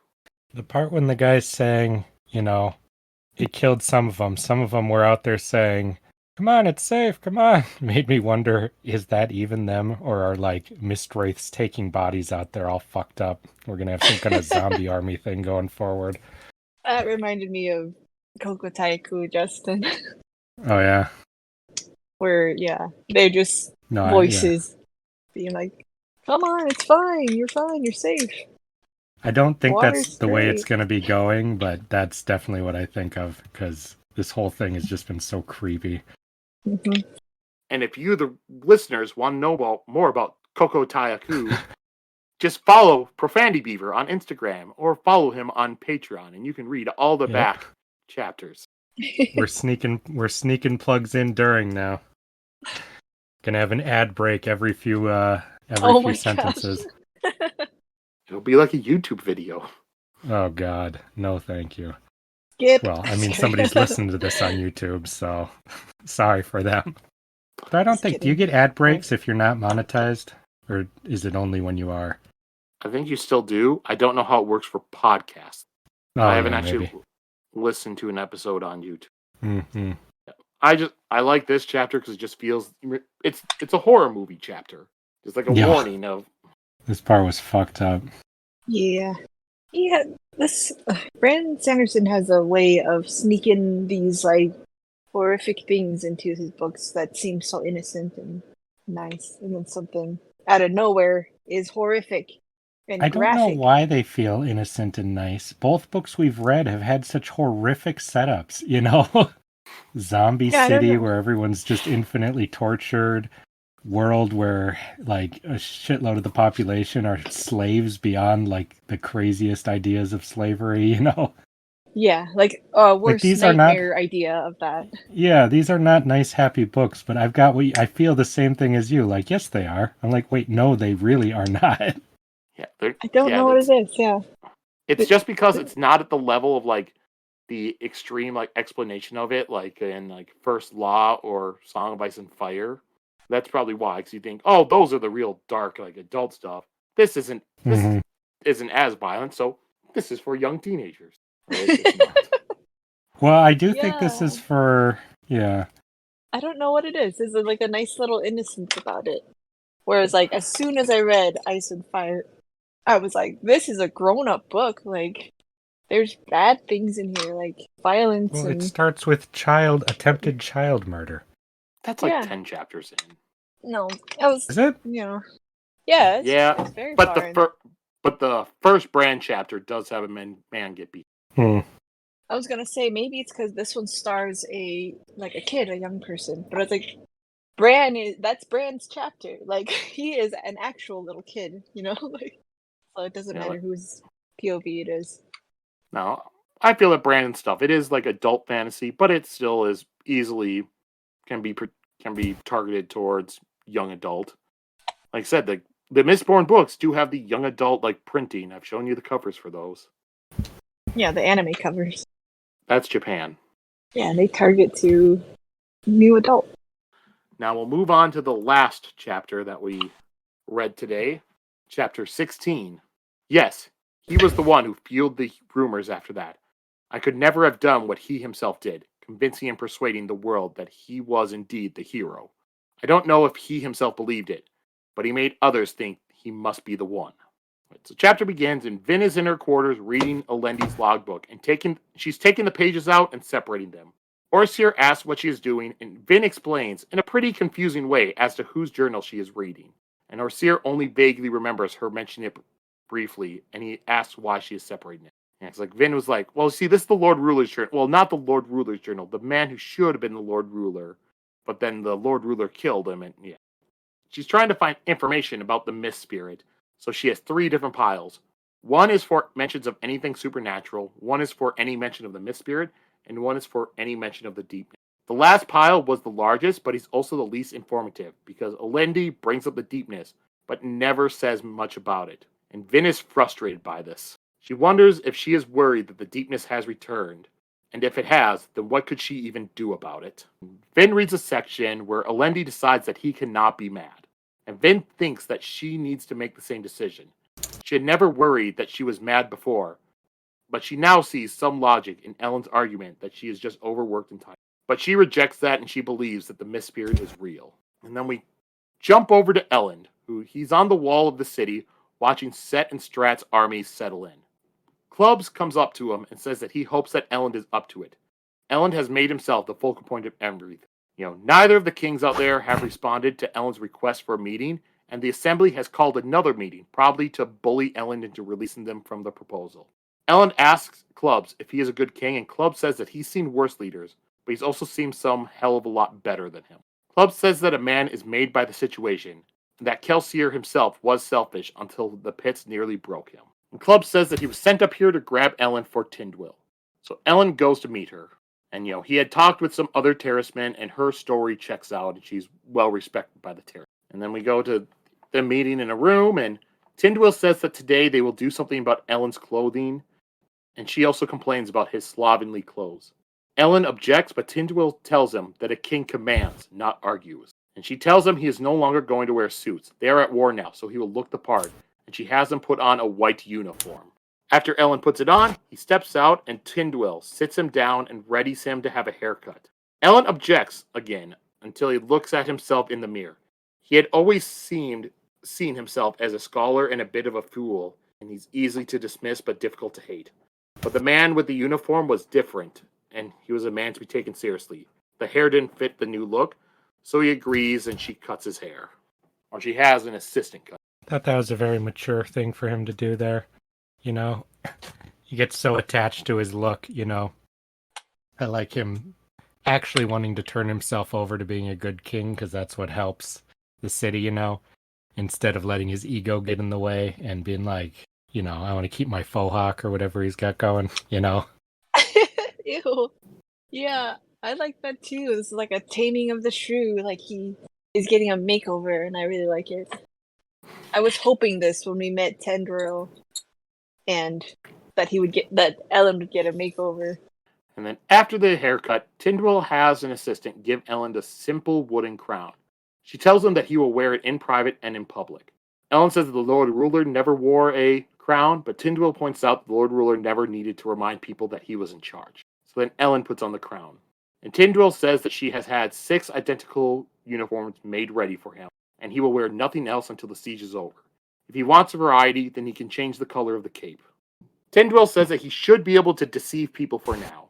Speaker 3: The part when the guy's saying, it killed some of them. Some of them were out there saying, come on, it's safe, come on. Made me wonder, is that even them? Or are, mist wraiths taking bodies out there all fucked up? We're going to have some kind of zombie army thing going forward.
Speaker 2: That reminded me of Kokotaiku, Justin.
Speaker 3: Oh, yeah?
Speaker 2: Where, they're just voices being like, come on, it's fine, you're safe.
Speaker 3: I don't think
Speaker 2: Water's
Speaker 3: that's the way it's
Speaker 2: great.
Speaker 3: going to be going, but that's definitely what I think of, because this whole thing has just been so creepy.
Speaker 2: Mm-hmm.
Speaker 1: And if you, the listeners, want to know more about Kokotaiku, just follow Profanity Beaver on Instagram or follow him on Patreon, and you can read all the back chapters.
Speaker 3: We're sneaking plugs in during now. Gonna have an ad break every few sentences.
Speaker 1: It'll be like a YouTube video.
Speaker 3: Oh God, no, thank you.
Speaker 2: Skip.
Speaker 3: Well, I mean, somebody's listening to this on YouTube, so sorry for them. But I don't think. Do you get ad breaks if you're not monetized, or is it only when you are?
Speaker 1: I think you still do. I don't know how it works for podcasts. I haven't actually listened to an episode on YouTube.
Speaker 3: Mm-hmm.
Speaker 1: I like this chapter because it just feels it's a horror movie chapter. Just like a warning of.
Speaker 3: This part was fucked up.
Speaker 2: Yeah. This Brandon Sanderson has a way of sneaking these horrific things into his books that seem so innocent and nice, and then something out of nowhere is horrific and
Speaker 3: I
Speaker 2: graphic.
Speaker 3: don't know why they feel innocent and nice. Both books we've read have had such horrific setups, Zombie City, where everyone's just infinitely tortured. World where a shitload of the population are slaves beyond the craziest ideas of slavery,
Speaker 2: Yeah, worst nightmare idea of that.
Speaker 3: Yeah, these are not nice, happy books, but I feel the same thing as you. Yes, they are. I'm like, wait, no, they really are not.
Speaker 1: Yeah,
Speaker 2: I don't know what it is. Yeah,
Speaker 1: it's just because it's not at the level of the extreme explanation of it, in First Law or Song of Ice and Fire. That's probably why, because you think, oh, those are the real dark, adult stuff. This isn't as violent, so this is for young teenagers.
Speaker 3: Well, I do think this is for,
Speaker 2: I don't know what it is. There's a nice little innocence about it. Whereas, as soon as I read Ice and Fire, I was like, this is a grown-up book. There's bad things in here, violence.
Speaker 3: Well, it starts with attempted child murder.
Speaker 1: That's 10 chapters in.
Speaker 2: No, that was.
Speaker 3: Is it?
Speaker 2: Yeah. It's very
Speaker 1: but
Speaker 2: far
Speaker 1: but the first Bran chapter does have a man get beat.
Speaker 2: I was gonna say maybe it's because this one stars a kid, a young person, but it's that's Bran's chapter. He is an actual little kid, so it doesn't matter whose POV it is.
Speaker 1: No, I feel that Bran stuff, it is adult fantasy, but it still is easily can be targeted towards young adult. Like I said, the Mistborn books do have the young adult printing. I've shown you the covers for those.
Speaker 2: Yeah, the anime covers.
Speaker 1: That's Japan.
Speaker 2: Yeah, they target to new adult.
Speaker 1: Now we'll move on to the last chapter that we read today, chapter 16. Yes, he was the one who fueled the rumors after that. I could never have done what he himself did. convincing and persuading the world that he was indeed the hero. I don't know if he himself believed it, but he made others think he must be the one. So chapter begins, and Vin is in her quarters reading Elendi's logbook, and she's taking the pages out and separating them. OreSeur asks what she is doing, and Vin explains in a pretty confusing way as to whose journal she is reading. And OreSeur only vaguely remembers her mentioning it briefly, and he asks why she is separating it. And it's like Vin was like, well, see, this is the Lord Ruler's journal. Well, not the Lord Ruler's journal, the man who should have been the Lord Ruler, but then the Lord Ruler killed him, and yeah. She's trying to find information about the Mist Spirit, so she has 3 different piles. One is for mentions of anything supernatural, one is for any mention of the Mist Spirit, and one is for any mention of the deepness. The last pile was the largest, but he's also the least informative, because Elendi brings up the deepness, but never says much about it. And Vin is frustrated by this. She wonders if she is worried that the deepness has returned, and if it has, then what could she even do about it? Vin reads a section where Elendi decides that he cannot be mad, and Vin thinks that she needs to make the same decision. She had never worried that she was mad before, but she now sees some logic in Elend's argument that she is just overworked and tired. But she rejects that, and she believes that the Mist Spirit is real. And then we jump over to Elend, he's on the wall of the city watching Set and Strat's armies settle in. Clubs comes up to him and says that he hopes that Elend is up to it. Elend has made himself the focal point of everything. Neither of the kings out there have responded to Elend's request for a meeting, and the assembly has called another meeting, probably to bully Elend into releasing them from the proposal. Elend asks Clubs if he is a good king, and Clubs says that he's seen worse leaders, but he's also seen some hell of a lot better than him. Clubs says that a man is made by the situation, and that Kelsier himself was selfish until the pits nearly broke him. And Clubs says that he was sent up here to grab Elend for Tindwyl. So Elend goes to meet her, and he had talked with some other Terrismen, and her story checks out, and she's well respected by the Terris. And then we go to the meeting in a room, and Tindwyl says that today they will do something about Elend's clothing, and she also complains about his slovenly clothes. Elend objects, but Tindwyl tells him that a king commands, not argues. And she tells him he is no longer going to wear suits. They are at war now, so he will look the part, and she has him put on a white uniform. After Elend puts it on, he steps out, and Tindwyl sits him down and readies him to have a haircut. Elend objects again until he looks at himself in the mirror. He had always seen himself as a scholar and a bit of a fool, and he's easy to dismiss but difficult to hate. But the man with the uniform was different, and he was a man to be taken seriously. The hair didn't fit the new look, so he agrees, and she cuts his hair. Or she has an assistant cut.
Speaker 3: Thought that was a very mature thing for him to do there. He gets so attached to his look, I like him actually wanting to turn himself over to being a good king, because that's what helps the city, instead of letting his ego get in the way and being like, I want to keep my faux hawk or whatever he's got going,
Speaker 2: Ew. Yeah, I like that too. It's like a taming of the shrew. Like he is getting a makeover, and I really like it. I was hoping this when we met Tindwyl, and that Elend would get a makeover.
Speaker 1: And then after the haircut, Tindwyl has an assistant give Elend a simple wooden crown. She tells him that he will wear it in private and in public. Elend says that the Lord Ruler never wore a crown, but Tindwyl points out that the Lord Ruler never needed to remind people that he was in charge. So then Elend puts on the crown. And Tindwyl says that she has had 6 identical uniforms made ready for him, and he will wear nothing else until the siege is over. If he wants a variety, then he can change the color of the cape. Tindwyl says that he should be able to deceive people for now.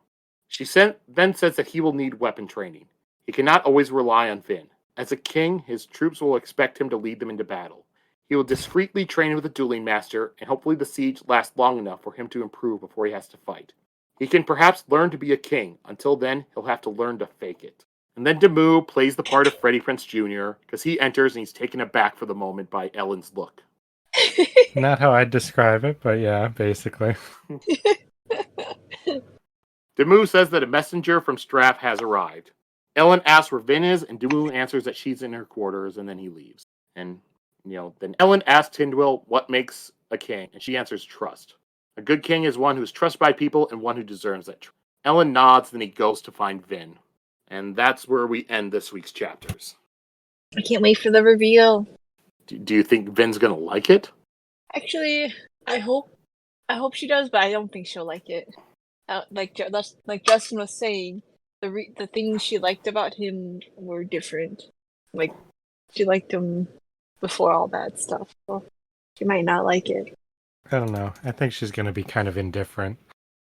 Speaker 1: She then says that he will need weapon training. He cannot always rely on Vin. As a king, his troops will expect him to lead them into battle. He will discreetly train with a dueling master, and hopefully the siege lasts long enough for him to improve before he has to fight. He can perhaps learn to be a king. Until then, he'll have to learn to fake it. And then Damu plays the part of Freddie Prinze Jr., because he enters and he's taken aback for the moment by Elend's look.
Speaker 3: Not how I'd describe it, but yeah, basically.
Speaker 1: Damu says that a messenger from Straff has arrived. Elend asks where Vin is, and Damu answers that she's in her quarters, and then he leaves. And, then Elend asks Tindwyl what makes a king, and she answers trust. A good king is one who is trusted by people and one who deserves that trust. Elend nods, then he goes to find Vin. And that's where we end this week's chapters.
Speaker 2: I can't wait for the reveal.
Speaker 1: Do you think Vin's gonna like it?
Speaker 2: Actually, I hope she does, but I don't think she'll like it. Like Justin was saying, the things she liked about him were different. Like, she liked him before all that stuff. So she might not like it.
Speaker 3: I don't know. I think she's going to be kind of indifferent.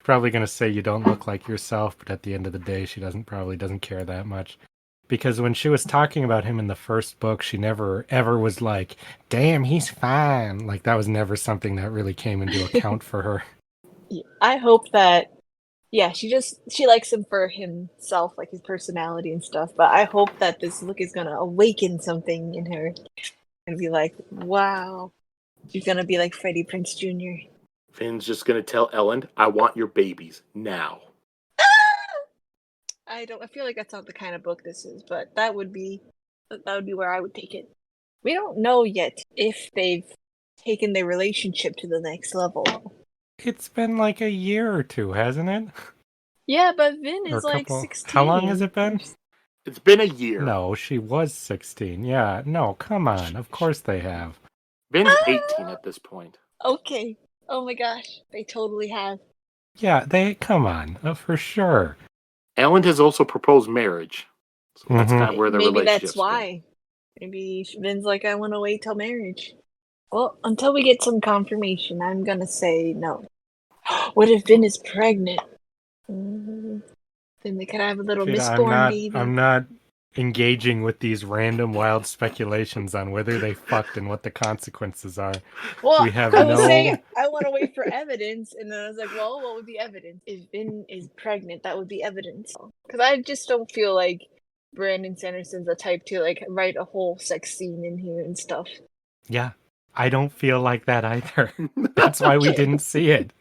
Speaker 3: Probably going to say you don't look like yourself, but at the end of the day, she probably doesn't care that much. Because when she was talking about him in the first book, she never ever was like, damn, he's fine. Like, that was never something that really came into account for her.
Speaker 2: I hope that, yeah, she likes him for himself, like his personality and stuff, but I hope that this look is gonna awaken something in her and be like, wow, she's gonna be like Freddie Prinze Jr.
Speaker 1: Finn's just gonna tell Elend, I want your babies now.
Speaker 2: I feel like that's not the kind of book this is, but that would be where I would take it. We don't know yet if they've taken their relationship to the next level.
Speaker 3: It's been like a year or two, hasn't it?
Speaker 2: Yeah, but Vin
Speaker 3: Or
Speaker 2: is like 16.
Speaker 3: How long has it been?
Speaker 1: It's been a year.
Speaker 3: No, she was 16. Yeah, no, come on. Of course they have.
Speaker 1: Vin's 18 at this point.
Speaker 2: Okay. Oh my gosh, they totally have.
Speaker 3: Yeah, come on, for sure.
Speaker 1: Elend has also proposed marriage. So that's kind of where the
Speaker 2: Maybe
Speaker 1: relationship's
Speaker 2: that's why. Maybe Vin's like, I want to wait till marriage. Well, until we get some confirmation, I'm gonna say no. What if Vin is pregnant? Then they could have a little Mistborn baby.
Speaker 3: I'm not engaging with these random wild speculations on whether they fucked and what the consequences are.
Speaker 2: Well,
Speaker 3: we have
Speaker 2: I was saying I want to wait for evidence, and then I was like, well, what would be evidence? If Vin is pregnant, that would be evidence. Because I just don't feel like Brandon Sanderson's the type to like write a whole sex scene in here and stuff.
Speaker 3: Yeah, I don't feel like that either. That's why we didn't see it.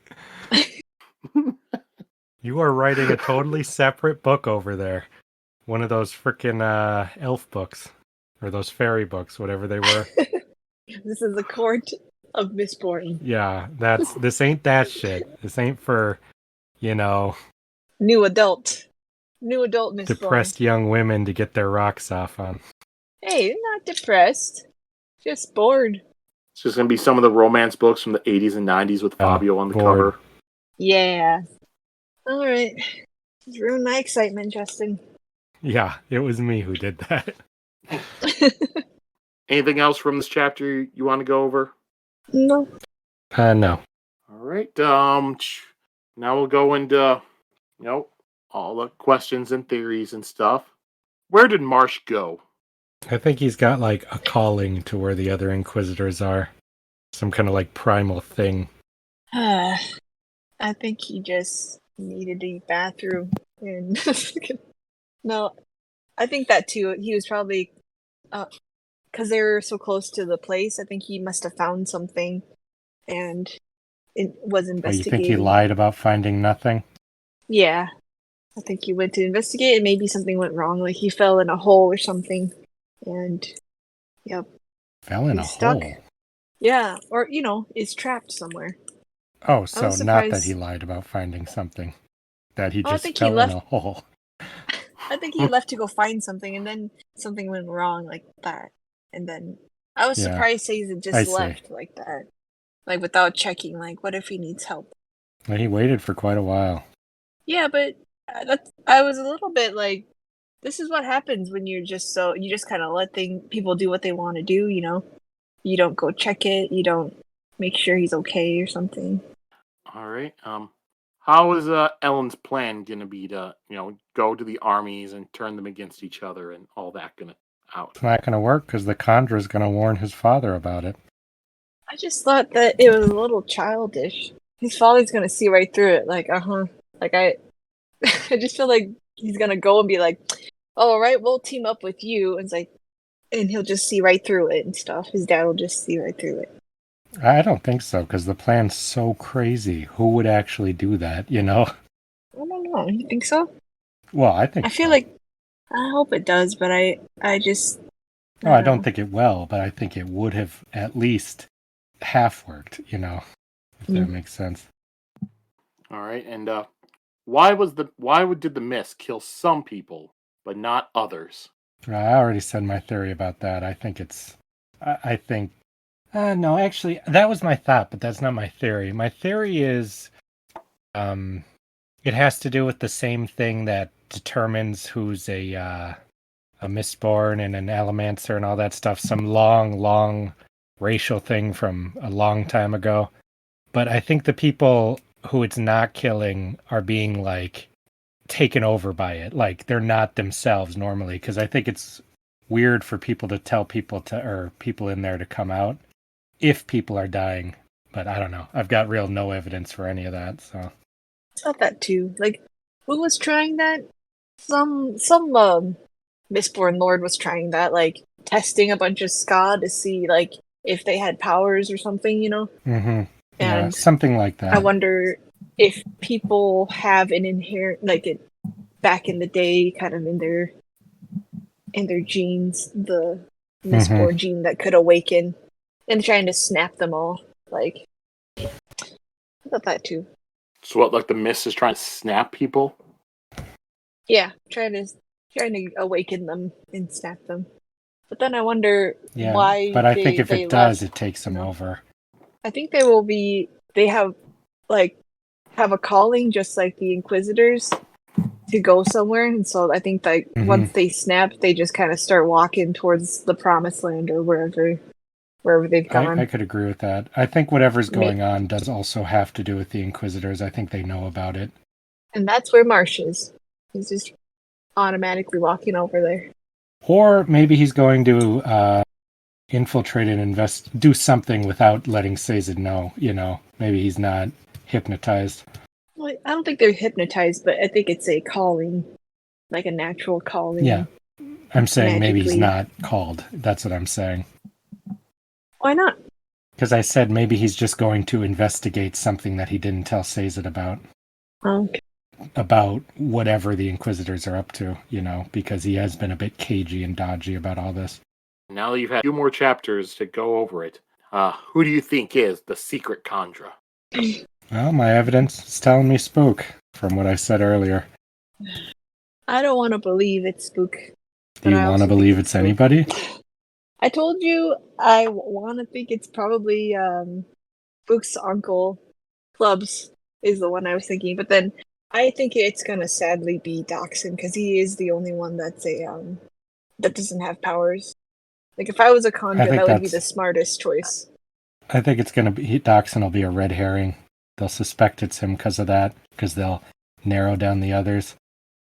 Speaker 3: You are writing a totally separate book over there. One of those frickin' elf books. Or those fairy books, whatever they were.
Speaker 2: This is the court of Mistborn.
Speaker 3: Yeah, this ain't that shit. This ain't for,
Speaker 2: New adult Mistborn.
Speaker 3: Depressed young women to get their rocks off on.
Speaker 2: Hey, they're not depressed. Just bored.
Speaker 1: It's just going to be some of the romance books from the 80s and 90s with Fabio on the cover.
Speaker 2: Yeah. Alright. You ruined my excitement, Justin.
Speaker 3: Yeah, it was me who did that.
Speaker 1: Anything else from this chapter you want to go over?
Speaker 2: No.
Speaker 3: No.
Speaker 1: Alright, now we'll go into, all the questions and theories and stuff. Where did Marsh go?
Speaker 3: I think he's got like a calling to where the other Inquisitors are. Some kind of like primal thing.
Speaker 2: I think he just needed a bathroom. And no, I think that too. He was probably, because they were so close to the place, I think he must have found something and it was investigating.
Speaker 3: Oh, you think he lied about finding nothing?
Speaker 2: Yeah. I think he went to investigate and maybe something went wrong. Like he fell in a hole or something. And, yep.
Speaker 3: Fell in a
Speaker 2: stuck.
Speaker 3: hole?
Speaker 2: Yeah, or, is trapped somewhere.
Speaker 3: Oh, so not that he lied about finding something. That he just fell in a hole.
Speaker 2: I think he left to go find something, and then something went wrong like that. And then I was surprised Sazed just left like that. Like, without checking, like, what if he needs help?
Speaker 3: Well, he waited for quite a while.
Speaker 2: Yeah, but I was a little bit like, this is what happens when you just kind of let people do what they want to do, You don't go check it, you don't make sure he's okay or something.
Speaker 1: Alright, how is Elend's plan gonna be to, go to the armies and turn them against each other and all that gonna out?
Speaker 3: It's not gonna work because the kandra is gonna warn his father about it.
Speaker 2: I just thought that it was a little childish. His father's gonna see right through it, like, Like, I just feel like he's gonna go and be like, oh, all right, we'll team up with you. And it's like, and he'll just see right through it and stuff. His dad will just see right through it.
Speaker 3: I don't think so, because the plan's so crazy. Who would actually do that,
Speaker 2: I don't know. You think so?
Speaker 3: Well, I think
Speaker 2: I feel like, I hope it does, but I just...
Speaker 3: No, I don't think it will, but I think it would have at least half worked, if that makes sense.
Speaker 1: All right, and why did the mist kill some people but not others?
Speaker 3: I already said my theory about that. I think no, actually, that was my thought, but that's not my theory. My theory is, it has to do with the same thing that determines who's a Mistborn and an Allomancer and all that stuff. Some long racial thing from a long time ago. But I think the people who it's not killing are being like taken over by it. Like they're not themselves normally. Because I think it's weird for people to tell people or people in there to come out if people are dying. But I don't know. I've got no evidence for any of that. So
Speaker 2: It's not that too. Like, who was trying that? Some Mistborn Lord was trying that, like testing a bunch of ska to see like if they had powers or something, you know.
Speaker 3: yeah,
Speaker 2: And
Speaker 3: something like that.
Speaker 2: I wonder if people have an inherent, like it back in the day, kind of in their genes, the Mistborn gene that could awaken, and trying to snap them all. Like, I thought that too.
Speaker 1: So what, like the mist is trying to snap people?
Speaker 2: Yeah, trying to awaken them and snap them. But then I wonder why.
Speaker 3: But I think if
Speaker 2: they
Speaker 3: it does,
Speaker 2: left,
Speaker 3: it takes them over.
Speaker 2: I think they have a calling just like the Inquisitors to go somewhere, and so I think that once they snap, they just kind of start walking towards the Promised Land or wherever they've gone.
Speaker 3: I could agree with that. I think whatever's going on does also have to do with the Inquisitors. I think they know about it.
Speaker 2: And that's where Marsh is. He's just automatically walking over there.
Speaker 3: Or maybe he's going to infiltrate and do something without letting Sazed know, you know. Maybe he's not hypnotized.
Speaker 2: Well, I don't think they're hypnotized, but I think it's a calling, like a natural calling.
Speaker 3: Yeah. I'm saying maybe he's
Speaker 2: magically.
Speaker 3: not called. That's what I'm saying.
Speaker 2: Why not?
Speaker 3: Because I said maybe he's just going to investigate something that he didn't tell Sazed about.
Speaker 2: Okay.
Speaker 3: About whatever the Inquisitors are up to, you know, because he has been a bit cagey and dodgy about all this.
Speaker 1: Now that you've had a few more chapters to go over it, who do you think is the secret kandra?
Speaker 3: Well, my evidence is telling me Spook, from what I said earlier.
Speaker 2: I don't want to believe it's Spook.
Speaker 3: Do you want to believe it's anybody?
Speaker 2: I told you I want to think it's probably Spook's uncle. Clubs is the one I was thinking, but then I think it's gonna sadly be Doxson because he is the only one that's that doesn't have powers. Like if I was a kandra, that would be the smartest choice.
Speaker 3: I think it's gonna be Doxson will be a red herring. They'll suspect it's him because of that, because they'll narrow down the others.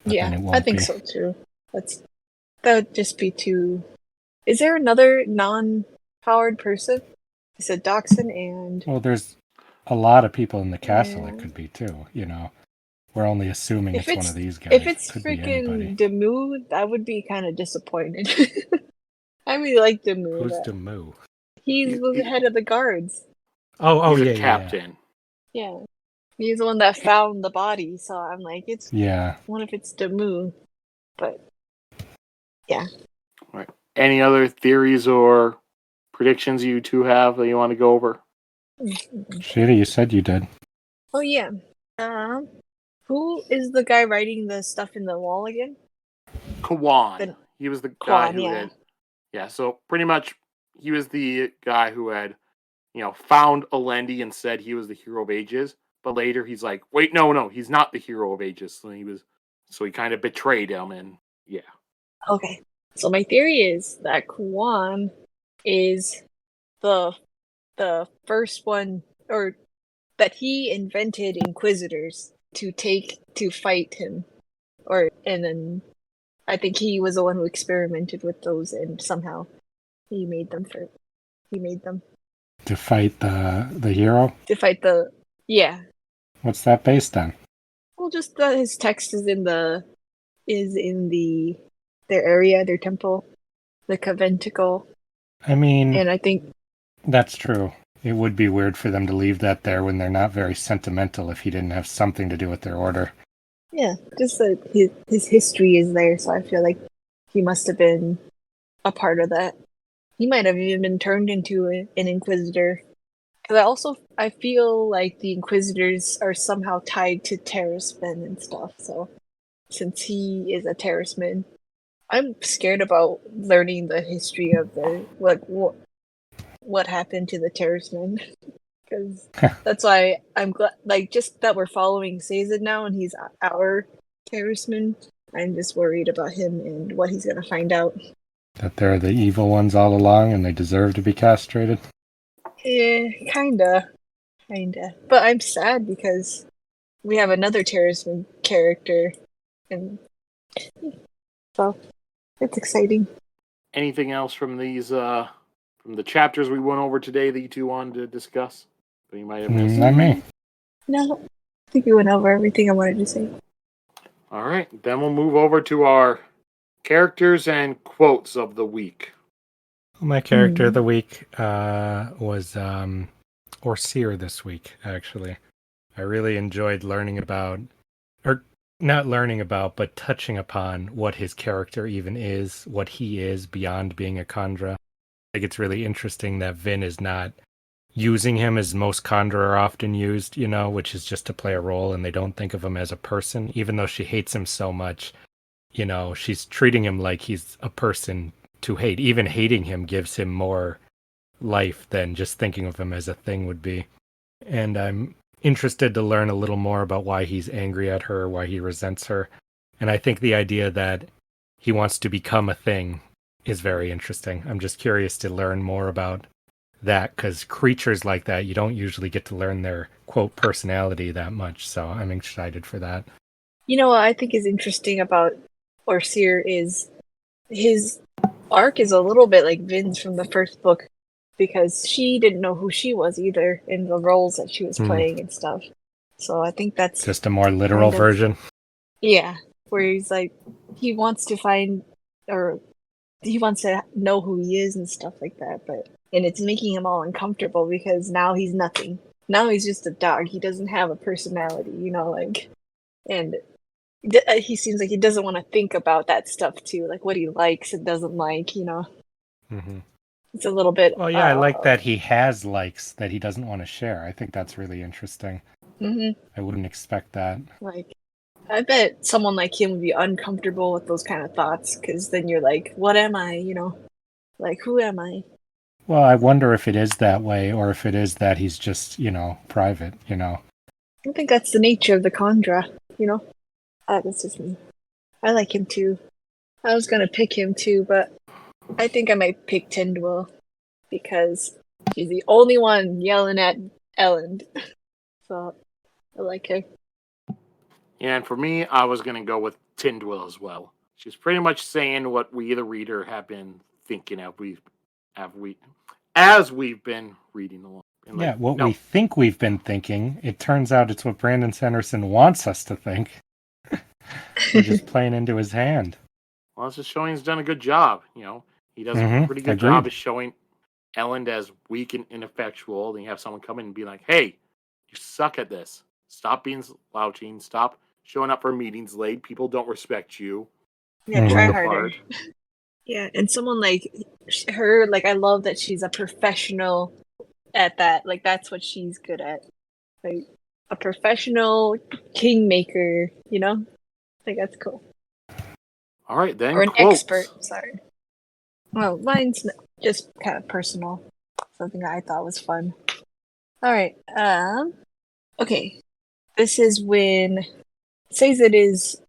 Speaker 2: Yeah, I think so too. That would just be too. Is there another non-powered person? I said Doxson and.
Speaker 3: Well, there's a lot of people in the castle. It could be too. You know, we're only assuming it's one of these guys.
Speaker 2: If it's freaking Demu, that would be kind of disappointing. I really like Demu.
Speaker 3: Who's Demu?
Speaker 2: He's the head of the guards.
Speaker 1: He's
Speaker 3: yeah,
Speaker 1: a captain.
Speaker 2: Yeah. He's the one that found the body, so I'm like, it's what if it's Demu? But yeah.
Speaker 1: All right. Any other theories or predictions you two have that you want to go over?
Speaker 3: Sheta, you said you did.
Speaker 2: Oh yeah. Who is the guy writing the stuff in the wall again?
Speaker 1: Kawan. He was the guy who had. Yeah, so pretty much he was the guy who had, found Elend and said he was the hero of ages. But later he's like, wait, no, he's not the hero of ages. So he kind of betrayed him, and yeah.
Speaker 2: Okay. So my theory is that Kawan is the first one, or that he invented Inquisitors to fight him, and then I think he was the one who experimented with those, and somehow he made them to
Speaker 3: fight the hero.
Speaker 2: To fight
Speaker 3: What's that based on?
Speaker 2: Well, just that his text is in their area, their temple, the Conventicle.
Speaker 3: I mean,
Speaker 2: and I think
Speaker 3: that's true. It would be weird for them to leave that there when they're not very sentimental if he didn't have something to do with their order.
Speaker 2: Yeah, just that his history is there, so I feel like he must have been a part of that. He might have even been turned into an Inquisitor. Because I feel like the Inquisitors are somehow tied to Terriswoman and stuff, so since he is a Terriswoman, I'm scared about learning the history of what happened to the Terriswoman. Because that's why I'm glad, just that we're following Sazed now, and he's our Terriswoman. I'm just worried about him and what he's going to find out.
Speaker 3: That they're the evil ones all along and they deserve to be castrated?
Speaker 2: Yeah, kinda. But I'm sad because we have another Terriswoman character, and so it's exciting.
Speaker 1: Anything else from these, from the chapters we went over today that you two wanted to discuss? That you might have missed?
Speaker 3: Not me.
Speaker 2: No, I think we went over everything I wanted to say.
Speaker 1: All right, then we'll move over to our characters and quotes of the week.
Speaker 3: My character of the week was OreSeur this week, actually. I really enjoyed learning about, or not learning about, but touching upon what his character even is, what he is beyond being a kandra. I think it's really interesting that Vin is not using him as most kandra are often used, which is just to play a role, and they don't think of him as a person, even though she hates him so much. She's treating him like he's a person to hate. Even hating him gives him more life than just thinking of him as a thing would be. And I'm interested to learn a little more about why he's angry at her, why he resents her. And I think the idea that he wants to become a thing is very interesting. I'm just curious to learn more about that, because creatures like that, you don't usually get to learn their, quote, personality that much. So I'm excited for that.
Speaker 2: You know what I think is interesting about OreSeur is his arc is a little bit like Vin's from the first book, because she didn't know who she was either in the roles that she was playing and stuff. So I think that's
Speaker 3: just a more literal version.
Speaker 2: Yeah, where he's like, he wants to find, or he wants to know who he is and stuff like that, and it's making him all uncomfortable because now he's nothing. Now he's just a dog. He doesn't have a personality, and he seems like he doesn't want to think about that stuff too, like what he likes and doesn't like,
Speaker 3: Mm-hmm.
Speaker 2: It's a little bit.
Speaker 3: Well, yeah, I like that he has likes that he doesn't want to share. I think that's really interesting.
Speaker 2: Mm-hmm.
Speaker 3: I wouldn't expect that.
Speaker 2: Like, I bet someone like him would be uncomfortable with those kind of thoughts, because then you're like, what am I, Like, who am I?
Speaker 3: Well, I wonder if it is that way, or if it is that he's just, private,
Speaker 2: I think that's the nature of the kandra, That's just me. I like him too. I was gonna pick him too, but I think I might pick Tindwyl, because she's the only one yelling at Elend. So, I like her.
Speaker 1: Yeah, and for me, I was going to go with Tindwyl as well. She's pretty much saying what we, the reader, have been thinking as we've been reading along.
Speaker 3: We think we've been thinking. It turns out it's what Brandon Sanderson wants us to think. We're just playing into his hand.
Speaker 1: Well, it's just showing he's done a good job. He does a pretty good job of showing Elend as weak and ineffectual. Then you have someone come in and be like, "Hey, you suck at this. Stop being slouching. Stop showing up for meetings late. People don't respect you.
Speaker 2: Yeah, try harder." Yeah, and someone like her, like, I love that she's a professional at that. Like, that's what she's good at. Like, a professional kingmaker, I think that's cool.
Speaker 1: All right, then.
Speaker 2: Or an
Speaker 1: quotes.
Speaker 2: expert, sorry. Well, mine's just kind of personal. Something that I thought was fun. All right. Okay. This is when Sazed is,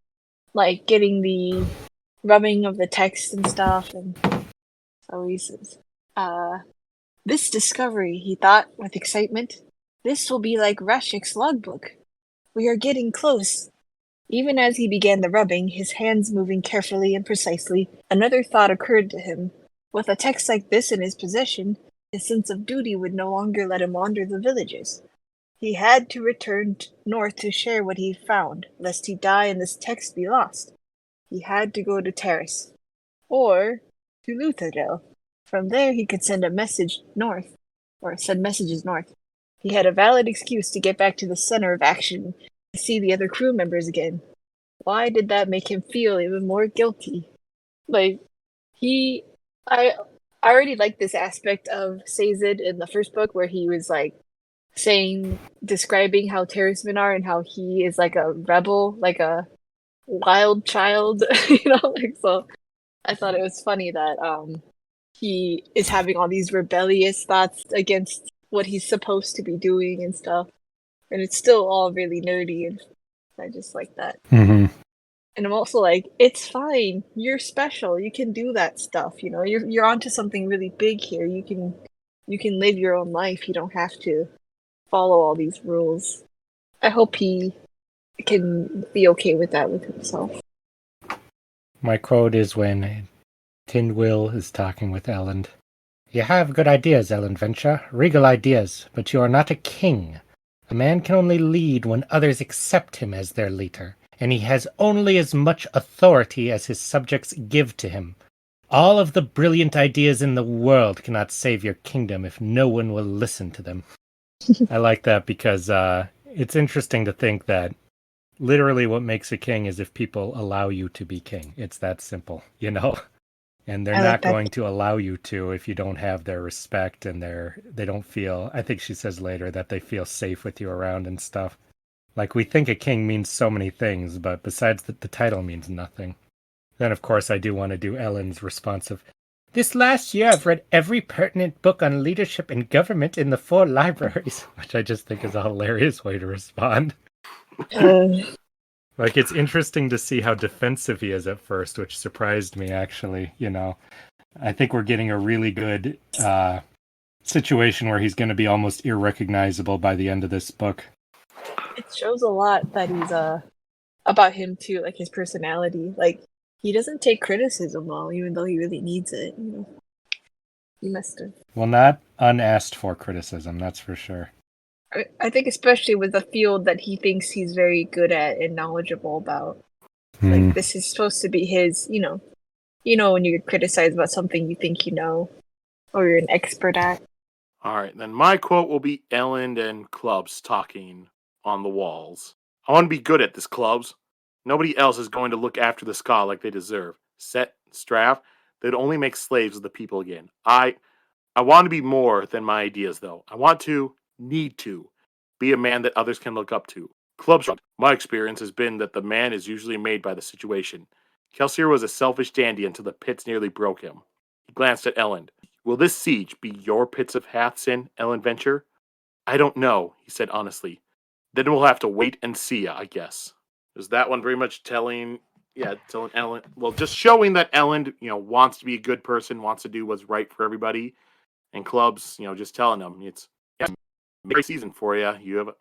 Speaker 2: like, getting the rubbing of the text and stuff, and so he says, this discovery, he thought with excitement, this will be like Rashik's logbook. We are getting close. Even as he began the rubbing, his hands moving carefully and precisely, another thought occurred to him. With a text like this in his possession, his sense of duty would no longer let him wander the villages. He had to return north to share what he found, lest he die and this text be lost. He had to go to Terris, or to Lutherdale. From there he could send a message north, or send messages north. He had a valid excuse to get back to the center of action, to see the other crew members again. Why did that make him feel even more guilty? I already like this aspect of Sazed in the first book, where he was like describing how Terriswoman are and how he is like a rebel, like a wild child, so I thought it was funny that he is having all these rebellious thoughts against what he's supposed to be doing and stuff, and it's still all really nerdy, and I just like that.
Speaker 3: Mm-hmm.
Speaker 2: And I'm also like, it's fine. You're special. You can do that stuff. You know, you're onto something really big here. You can live your own life. You don't have to follow all these rules. I hope he can be okay with that with himself.
Speaker 3: My quote is when Tindwyl is talking with Elend. You have good ideas, Elend Venture, regal ideas, but you are not a king. A man can only lead when others accept him as their leader, and he has only as much authority as his subjects give to him. All of the brilliant ideas in the world cannot save your kingdom if no one will listen to them. I like that because it's interesting to think that literally what makes a king is if people allow you to be king. It's that simple, you know? And they're
Speaker 2: I like
Speaker 3: not
Speaker 2: that.
Speaker 3: going to allow you to if you don't have their respect and they don't feel, I think she says later, that they feel safe with you around and stuff. Like, we think a king means so many things, but besides the title means nothing. Then, of course, I do want to do Ellen's response of, this last year I've read every pertinent book on leadership and government in the 4 libraries, which I just think is a hilarious way to respond. Like, it's interesting to see how defensive he is at first, which surprised me, actually, you know. I think we're getting a really good situation where he's going to be almost irrecognizable by the end of this book.
Speaker 2: It shows a lot that he's about him too, like his personality. Like he doesn't take criticism well, even though he really needs it. You know, he must have.
Speaker 3: Well, not unasked for criticism, that's for sure.
Speaker 2: I think especially with the field that he thinks he's very good at and knowledgeable about. Like this is supposed to be his, you know when you get criticized about something you think you know or you're an expert at.
Speaker 1: All right, then my quote will be Elend and Clubs talking on the walls. I want to be good at this, Clubs. Nobody else is going to look after the ska like they deserve. Set, Straff, they'd only make slaves of the people again. I want to be more than my ideas, though. I want to, need to, be a man that others can look up to. Clubs, my experience has been that the man is usually made by the situation. Kelsier was a selfish dandy until the pits nearly broke him. He glanced at Elend. Will this siege be your pits of Hathsin, Elend Venture? I don't know, he said honestly. Then we'll have to wait and see, I guess. Is that one very much telling Elend, well, just showing that Elend, wants to be a good person, wants to do what's right for everybody, and Clubs, just telling them it's a great season for you.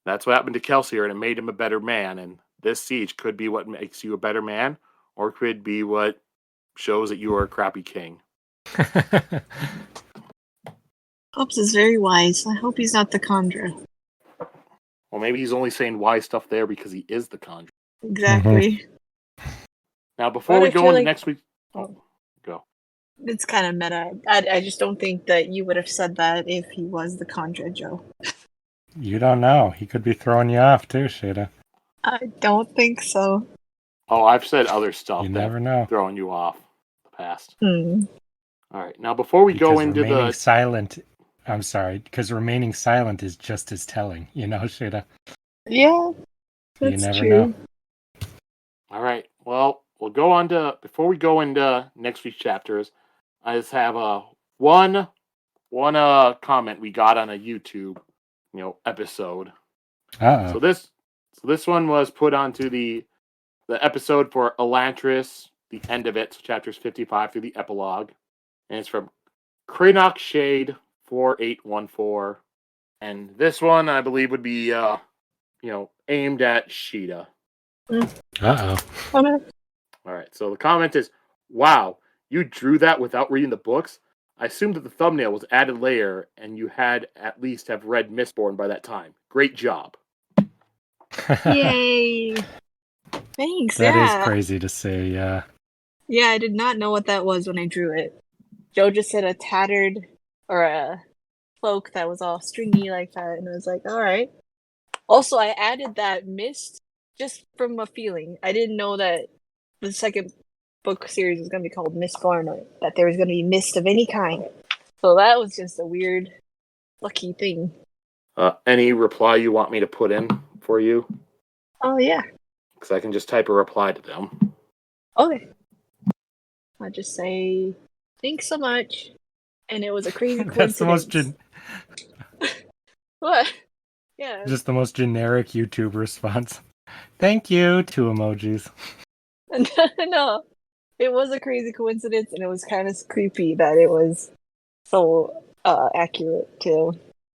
Speaker 1: That's what happened to Kelsier, and it made him a better man. And this siege could be what makes you a better man, or could be what shows that you are a crappy king.
Speaker 2: Clubs is very wise. I hope he's not the kandra.
Speaker 1: Well, maybe he's only saying wise stuff there because he is the kandra.
Speaker 2: Exactly.
Speaker 1: Now, before we go into next week... go.
Speaker 2: It's kind of meta. I just don't think that you would have said that if he was the kandra, Joe.
Speaker 3: You don't know. He could be throwing you off too, Sheta.
Speaker 2: I don't think so.
Speaker 1: Oh, I've said other stuff
Speaker 3: You never know.
Speaker 1: Throwing you off in the past.
Speaker 2: Hmm.
Speaker 1: All right. Now, before we go into
Speaker 3: remaining silent... I'm sorry, because remaining silent is just as telling, Sheta?
Speaker 2: Yeah, that's
Speaker 3: you never
Speaker 2: true.
Speaker 3: know.
Speaker 1: All right. Well, we'll go on to... Before we go into next week's chapters, I just have one comment we got on a YouTube, episode.
Speaker 3: Uh-oh.
Speaker 1: So this one was put onto the episode for Elantris, the end of it, so chapters 55 through the epilogue, and it's from Crannock Shade 4814, and this one I believe would be aimed at Sheta.
Speaker 3: Uh-oh.
Speaker 1: All right. So the comment is, "Wow, you drew that without reading the books? I assumed that the thumbnail was added later, and you had at least have read Mistborn by that time. Great job."
Speaker 2: Yay! Thanks.
Speaker 3: That is crazy to say. Yeah.
Speaker 2: Yeah, I did not know what that was when I drew it. Joe just said a tattered or a cloak that was all stringy like that, and I was like, all right. Also, I added that mist just from a feeling. I didn't know that the second book series was going to be called Mistborn, or that there was going to be mist of any kind. So that was just a weird, lucky thing.
Speaker 1: Any reply you want me to put in for you?
Speaker 2: Oh, yeah.
Speaker 1: Because I can just type a reply to them.
Speaker 2: Okay. I'll just say, thanks so much. And it was a crazy coincidence.
Speaker 3: That's the most...
Speaker 2: What? Yeah.
Speaker 3: Just the most generic YouTube response. Thank you. 2 emojis.
Speaker 2: No, it was a crazy coincidence, and it was kind of creepy that it was so accurate to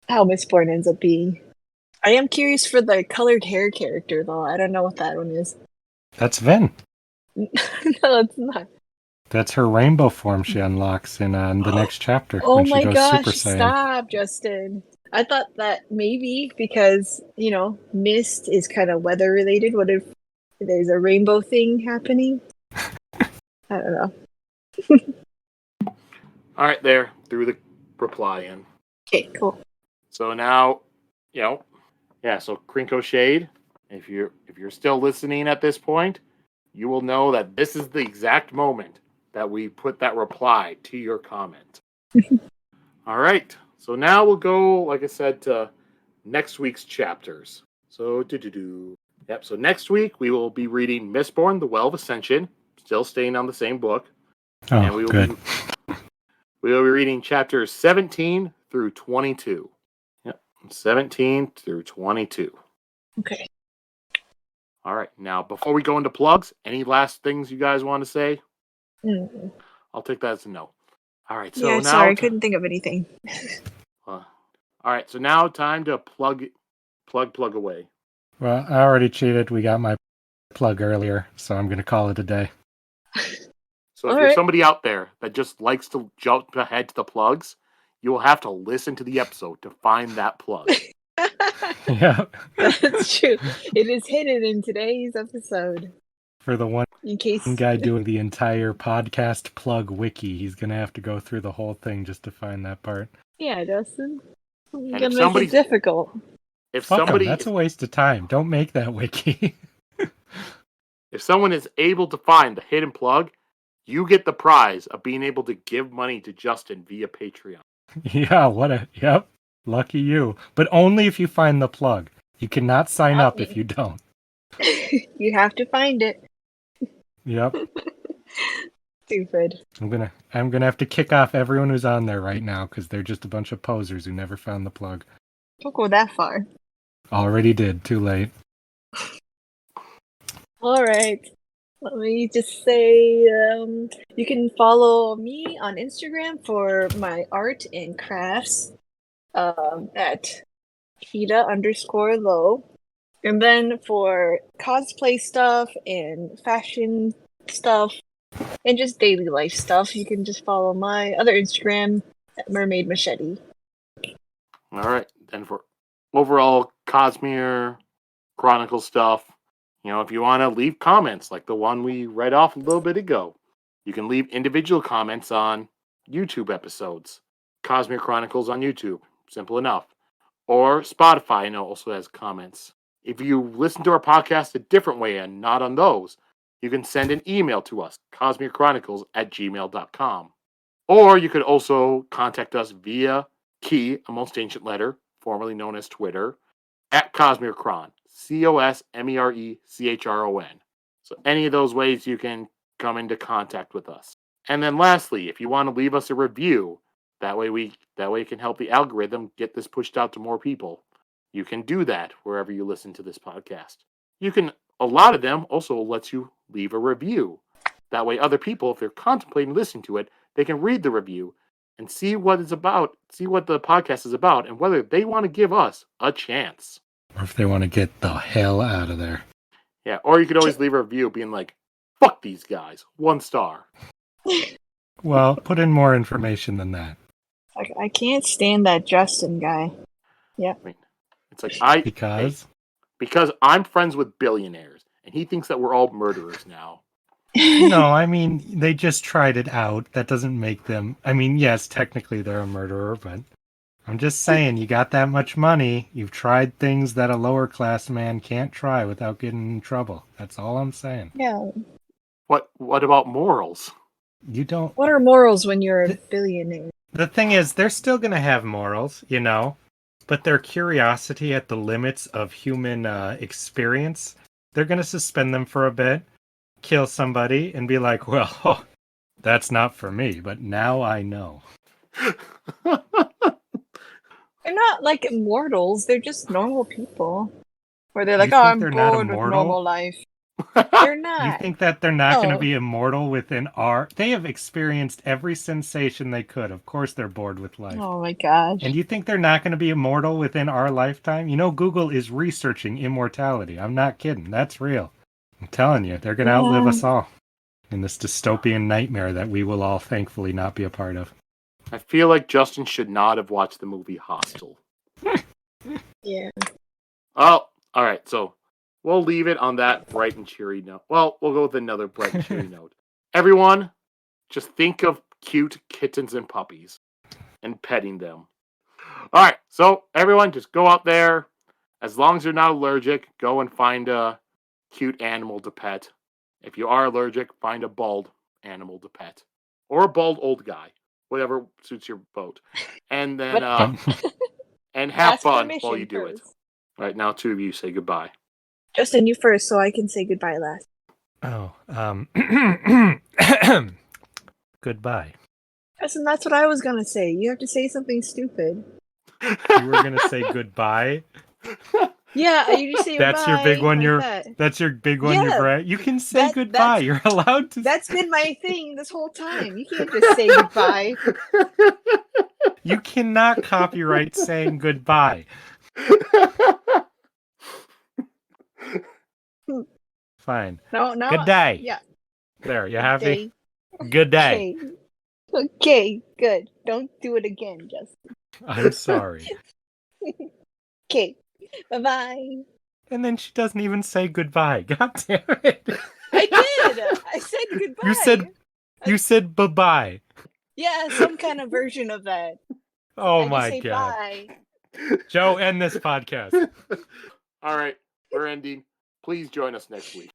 Speaker 2: how Mistborn ends up being. I am curious for the colored hair character, though. I don't know what that one is.
Speaker 3: That's Vin.
Speaker 2: No, it's not.
Speaker 3: That's her rainbow form she unlocks in the next chapter
Speaker 2: Oh
Speaker 3: when she
Speaker 2: my
Speaker 3: goes
Speaker 2: gosh,
Speaker 3: Super Saiyan.
Speaker 2: stop, Justin. I thought that maybe because, mist is kind of weather related. What if there's a rainbow thing happening? I don't know.
Speaker 1: All right, there, threw the reply in.
Speaker 2: Okay, cool.
Speaker 1: So now, so Krinko Shade, if you're still listening at this point, you will know that this is the exact moment that we put that reply to your comment. All right, so now we'll go, like I said, to next week's chapters. So, so next week we will be reading Mistborn, The Well of Ascension, still staying on the same book.
Speaker 3: Oh,
Speaker 1: and we will
Speaker 3: good.
Speaker 1: We will be reading chapters 17 through 22. Yep, 17 through 22.
Speaker 2: Okay.
Speaker 1: All right. Now, before we go into plugs, any last things you guys want to say?
Speaker 2: Mm.
Speaker 1: I'll take that as a no. All right. So
Speaker 2: Yeah,
Speaker 1: now,
Speaker 2: sorry, I couldn't think of anything.
Speaker 1: all right. So now, time to plug away.
Speaker 3: Well, I already cheated. We got my plug earlier, so I'm going to call it a day.
Speaker 1: So if you're somebody out there that just likes to jump ahead to the plugs, you will have to listen to the episode to find that plug.
Speaker 3: Yeah.
Speaker 2: That's true. It is hidden in today's episode.
Speaker 3: For the one
Speaker 2: In case
Speaker 3: guy doing the entire podcast plug wiki, he's going to have to go through the whole thing just to find that part.
Speaker 2: Yeah, Justin. I'm
Speaker 1: And
Speaker 2: gonna make it difficult.
Speaker 3: That's a waste of time. Don't make that wiki.
Speaker 1: If someone is able to find the hidden plug, you get the prize of being able to give money to Justin via Patreon.
Speaker 3: Yeah, yep. Lucky you. But only if you find the plug. You cannot sign
Speaker 2: Not
Speaker 3: up
Speaker 2: me.
Speaker 3: if you don't.
Speaker 2: You have to find it.
Speaker 3: Yep.
Speaker 2: Stupid.
Speaker 3: I'm gonna have to kick off everyone who's on there right now because they're just a bunch of posers who never found the plug.
Speaker 2: Don't go that far.
Speaker 3: Already did. Too late.
Speaker 2: All right. Let me just say, you can follow me on Instagram for my art and crafts at Sheta_low. And then for cosplay stuff and fashion stuff and just daily life stuff, you can just follow my other Instagram at Mermaid Machete.
Speaker 1: All right. Then for overall Cosmere Chronicle stuff, if you want to leave comments like the one we read off a little bit ago, you can leave individual comments on YouTube episodes. Cosmere Chronicles on YouTube. Simple enough. Or Spotify, I know, also has comments. If you listen to our podcast a different way and not on those, you can send an email to us, cosmerechronicles@gmail.com. Or you could also contact us via Key, a most ancient letter, formerly known as Twitter, at CosmereChron, CosmereChron. So any of those ways you can come into contact with us. And then lastly, if you want to leave us a review, that way it can help the algorithm get this pushed out to more people. You can do that wherever you listen to this podcast. A lot of them also lets you leave a review. That way other people, if they're contemplating listening to it, they can read the review and see what it's about, see what the podcast is about, and whether they want to give us a chance.
Speaker 3: Or if they want to get the hell out of there.
Speaker 1: Yeah, or you could always leave a review being like, fuck these guys, 1 star.
Speaker 3: Well, put in more information than that.
Speaker 2: I can't stand that Justin guy. Yep.
Speaker 1: I mean, it's like because I'm friends with billionaires, and he thinks that we're all murderers now.
Speaker 3: No, I mean, they just tried it out. That doesn't make them... I mean, yes, technically they're a murderer, but I'm just saying, you got that much money, you've tried things that a lower class man can't try without getting in trouble. That's all I'm saying.
Speaker 2: Yeah.
Speaker 1: What about morals?
Speaker 3: You don't...
Speaker 2: What are morals when you're a billionaire?
Speaker 3: The thing is, they're still going to have morals, but their curiosity at the limits of human experience, they're going to suspend them for a bit, kill somebody, and be like, well, that's not for me, but now I know.
Speaker 2: They're not like immortals, they're just normal people. Or they're like,
Speaker 3: You think
Speaker 2: I'm
Speaker 3: they're not
Speaker 2: bored with
Speaker 3: immortal?
Speaker 2: normal life. They're
Speaker 3: You
Speaker 2: not.
Speaker 3: think that they're not going to
Speaker 2: Oh.
Speaker 3: be immortal within our... They have experienced every sensation they could. Of course they're bored with life.
Speaker 2: Oh my gosh.
Speaker 3: And you think they're not going to be immortal within our lifetime? You know, Google is researching immortality. I'm not kidding. That's real. I'm telling you, they're going to outlive us all in this dystopian nightmare that we will all thankfully not be a part of.
Speaker 1: I feel like Justin should not have watched the movie Hostel.
Speaker 2: Yeah.
Speaker 1: Oh, all right. So we'll leave it on that bright and cheery note. Well, we'll go with another bright and cheery note. Everyone, just think of cute kittens and puppies and petting them. All right. So everyone, just go out there. As long as you're not allergic, go and find a cute animal to pet. If you are allergic, find a bald animal to pet. Or a bald old guy. Whatever suits your boat. And then and have
Speaker 2: Ask
Speaker 1: fun
Speaker 2: permission
Speaker 1: while you do it.
Speaker 2: first.
Speaker 1: All right, now two of you say goodbye.
Speaker 2: Justin, you first, so I can say goodbye last.
Speaker 3: Oh, goodbye.
Speaker 2: Justin, that's what I was gonna say. You have to say something stupid.
Speaker 3: You were going to say goodbye?
Speaker 2: Yeah, you just say
Speaker 3: That's your big one.
Speaker 2: like
Speaker 3: That's your big one.
Speaker 2: Yeah,
Speaker 3: You're You can say
Speaker 2: that-
Speaker 3: goodbye.
Speaker 2: that's-
Speaker 3: You're allowed to.
Speaker 2: That's been my thing this whole time. You can't just say goodbye.
Speaker 3: You cannot copyright saying goodbye. Fine.
Speaker 2: No.
Speaker 3: Good day.
Speaker 2: Yeah.
Speaker 3: There, you happy?
Speaker 2: Day.
Speaker 3: Good day.
Speaker 2: Okay, good. Don't do it again, Justin.
Speaker 3: I'm sorry.
Speaker 2: Okay. Bye-bye.
Speaker 3: And then she doesn't even say goodbye. God damn it.
Speaker 2: I did. I said goodbye.
Speaker 3: You said bye-bye.
Speaker 2: Yeah, some kind of version of that.
Speaker 3: Oh
Speaker 2: I just
Speaker 3: my
Speaker 2: say
Speaker 3: god.
Speaker 2: bye.
Speaker 3: Joe, end this podcast.
Speaker 1: All right, we're ending. Please join us next week.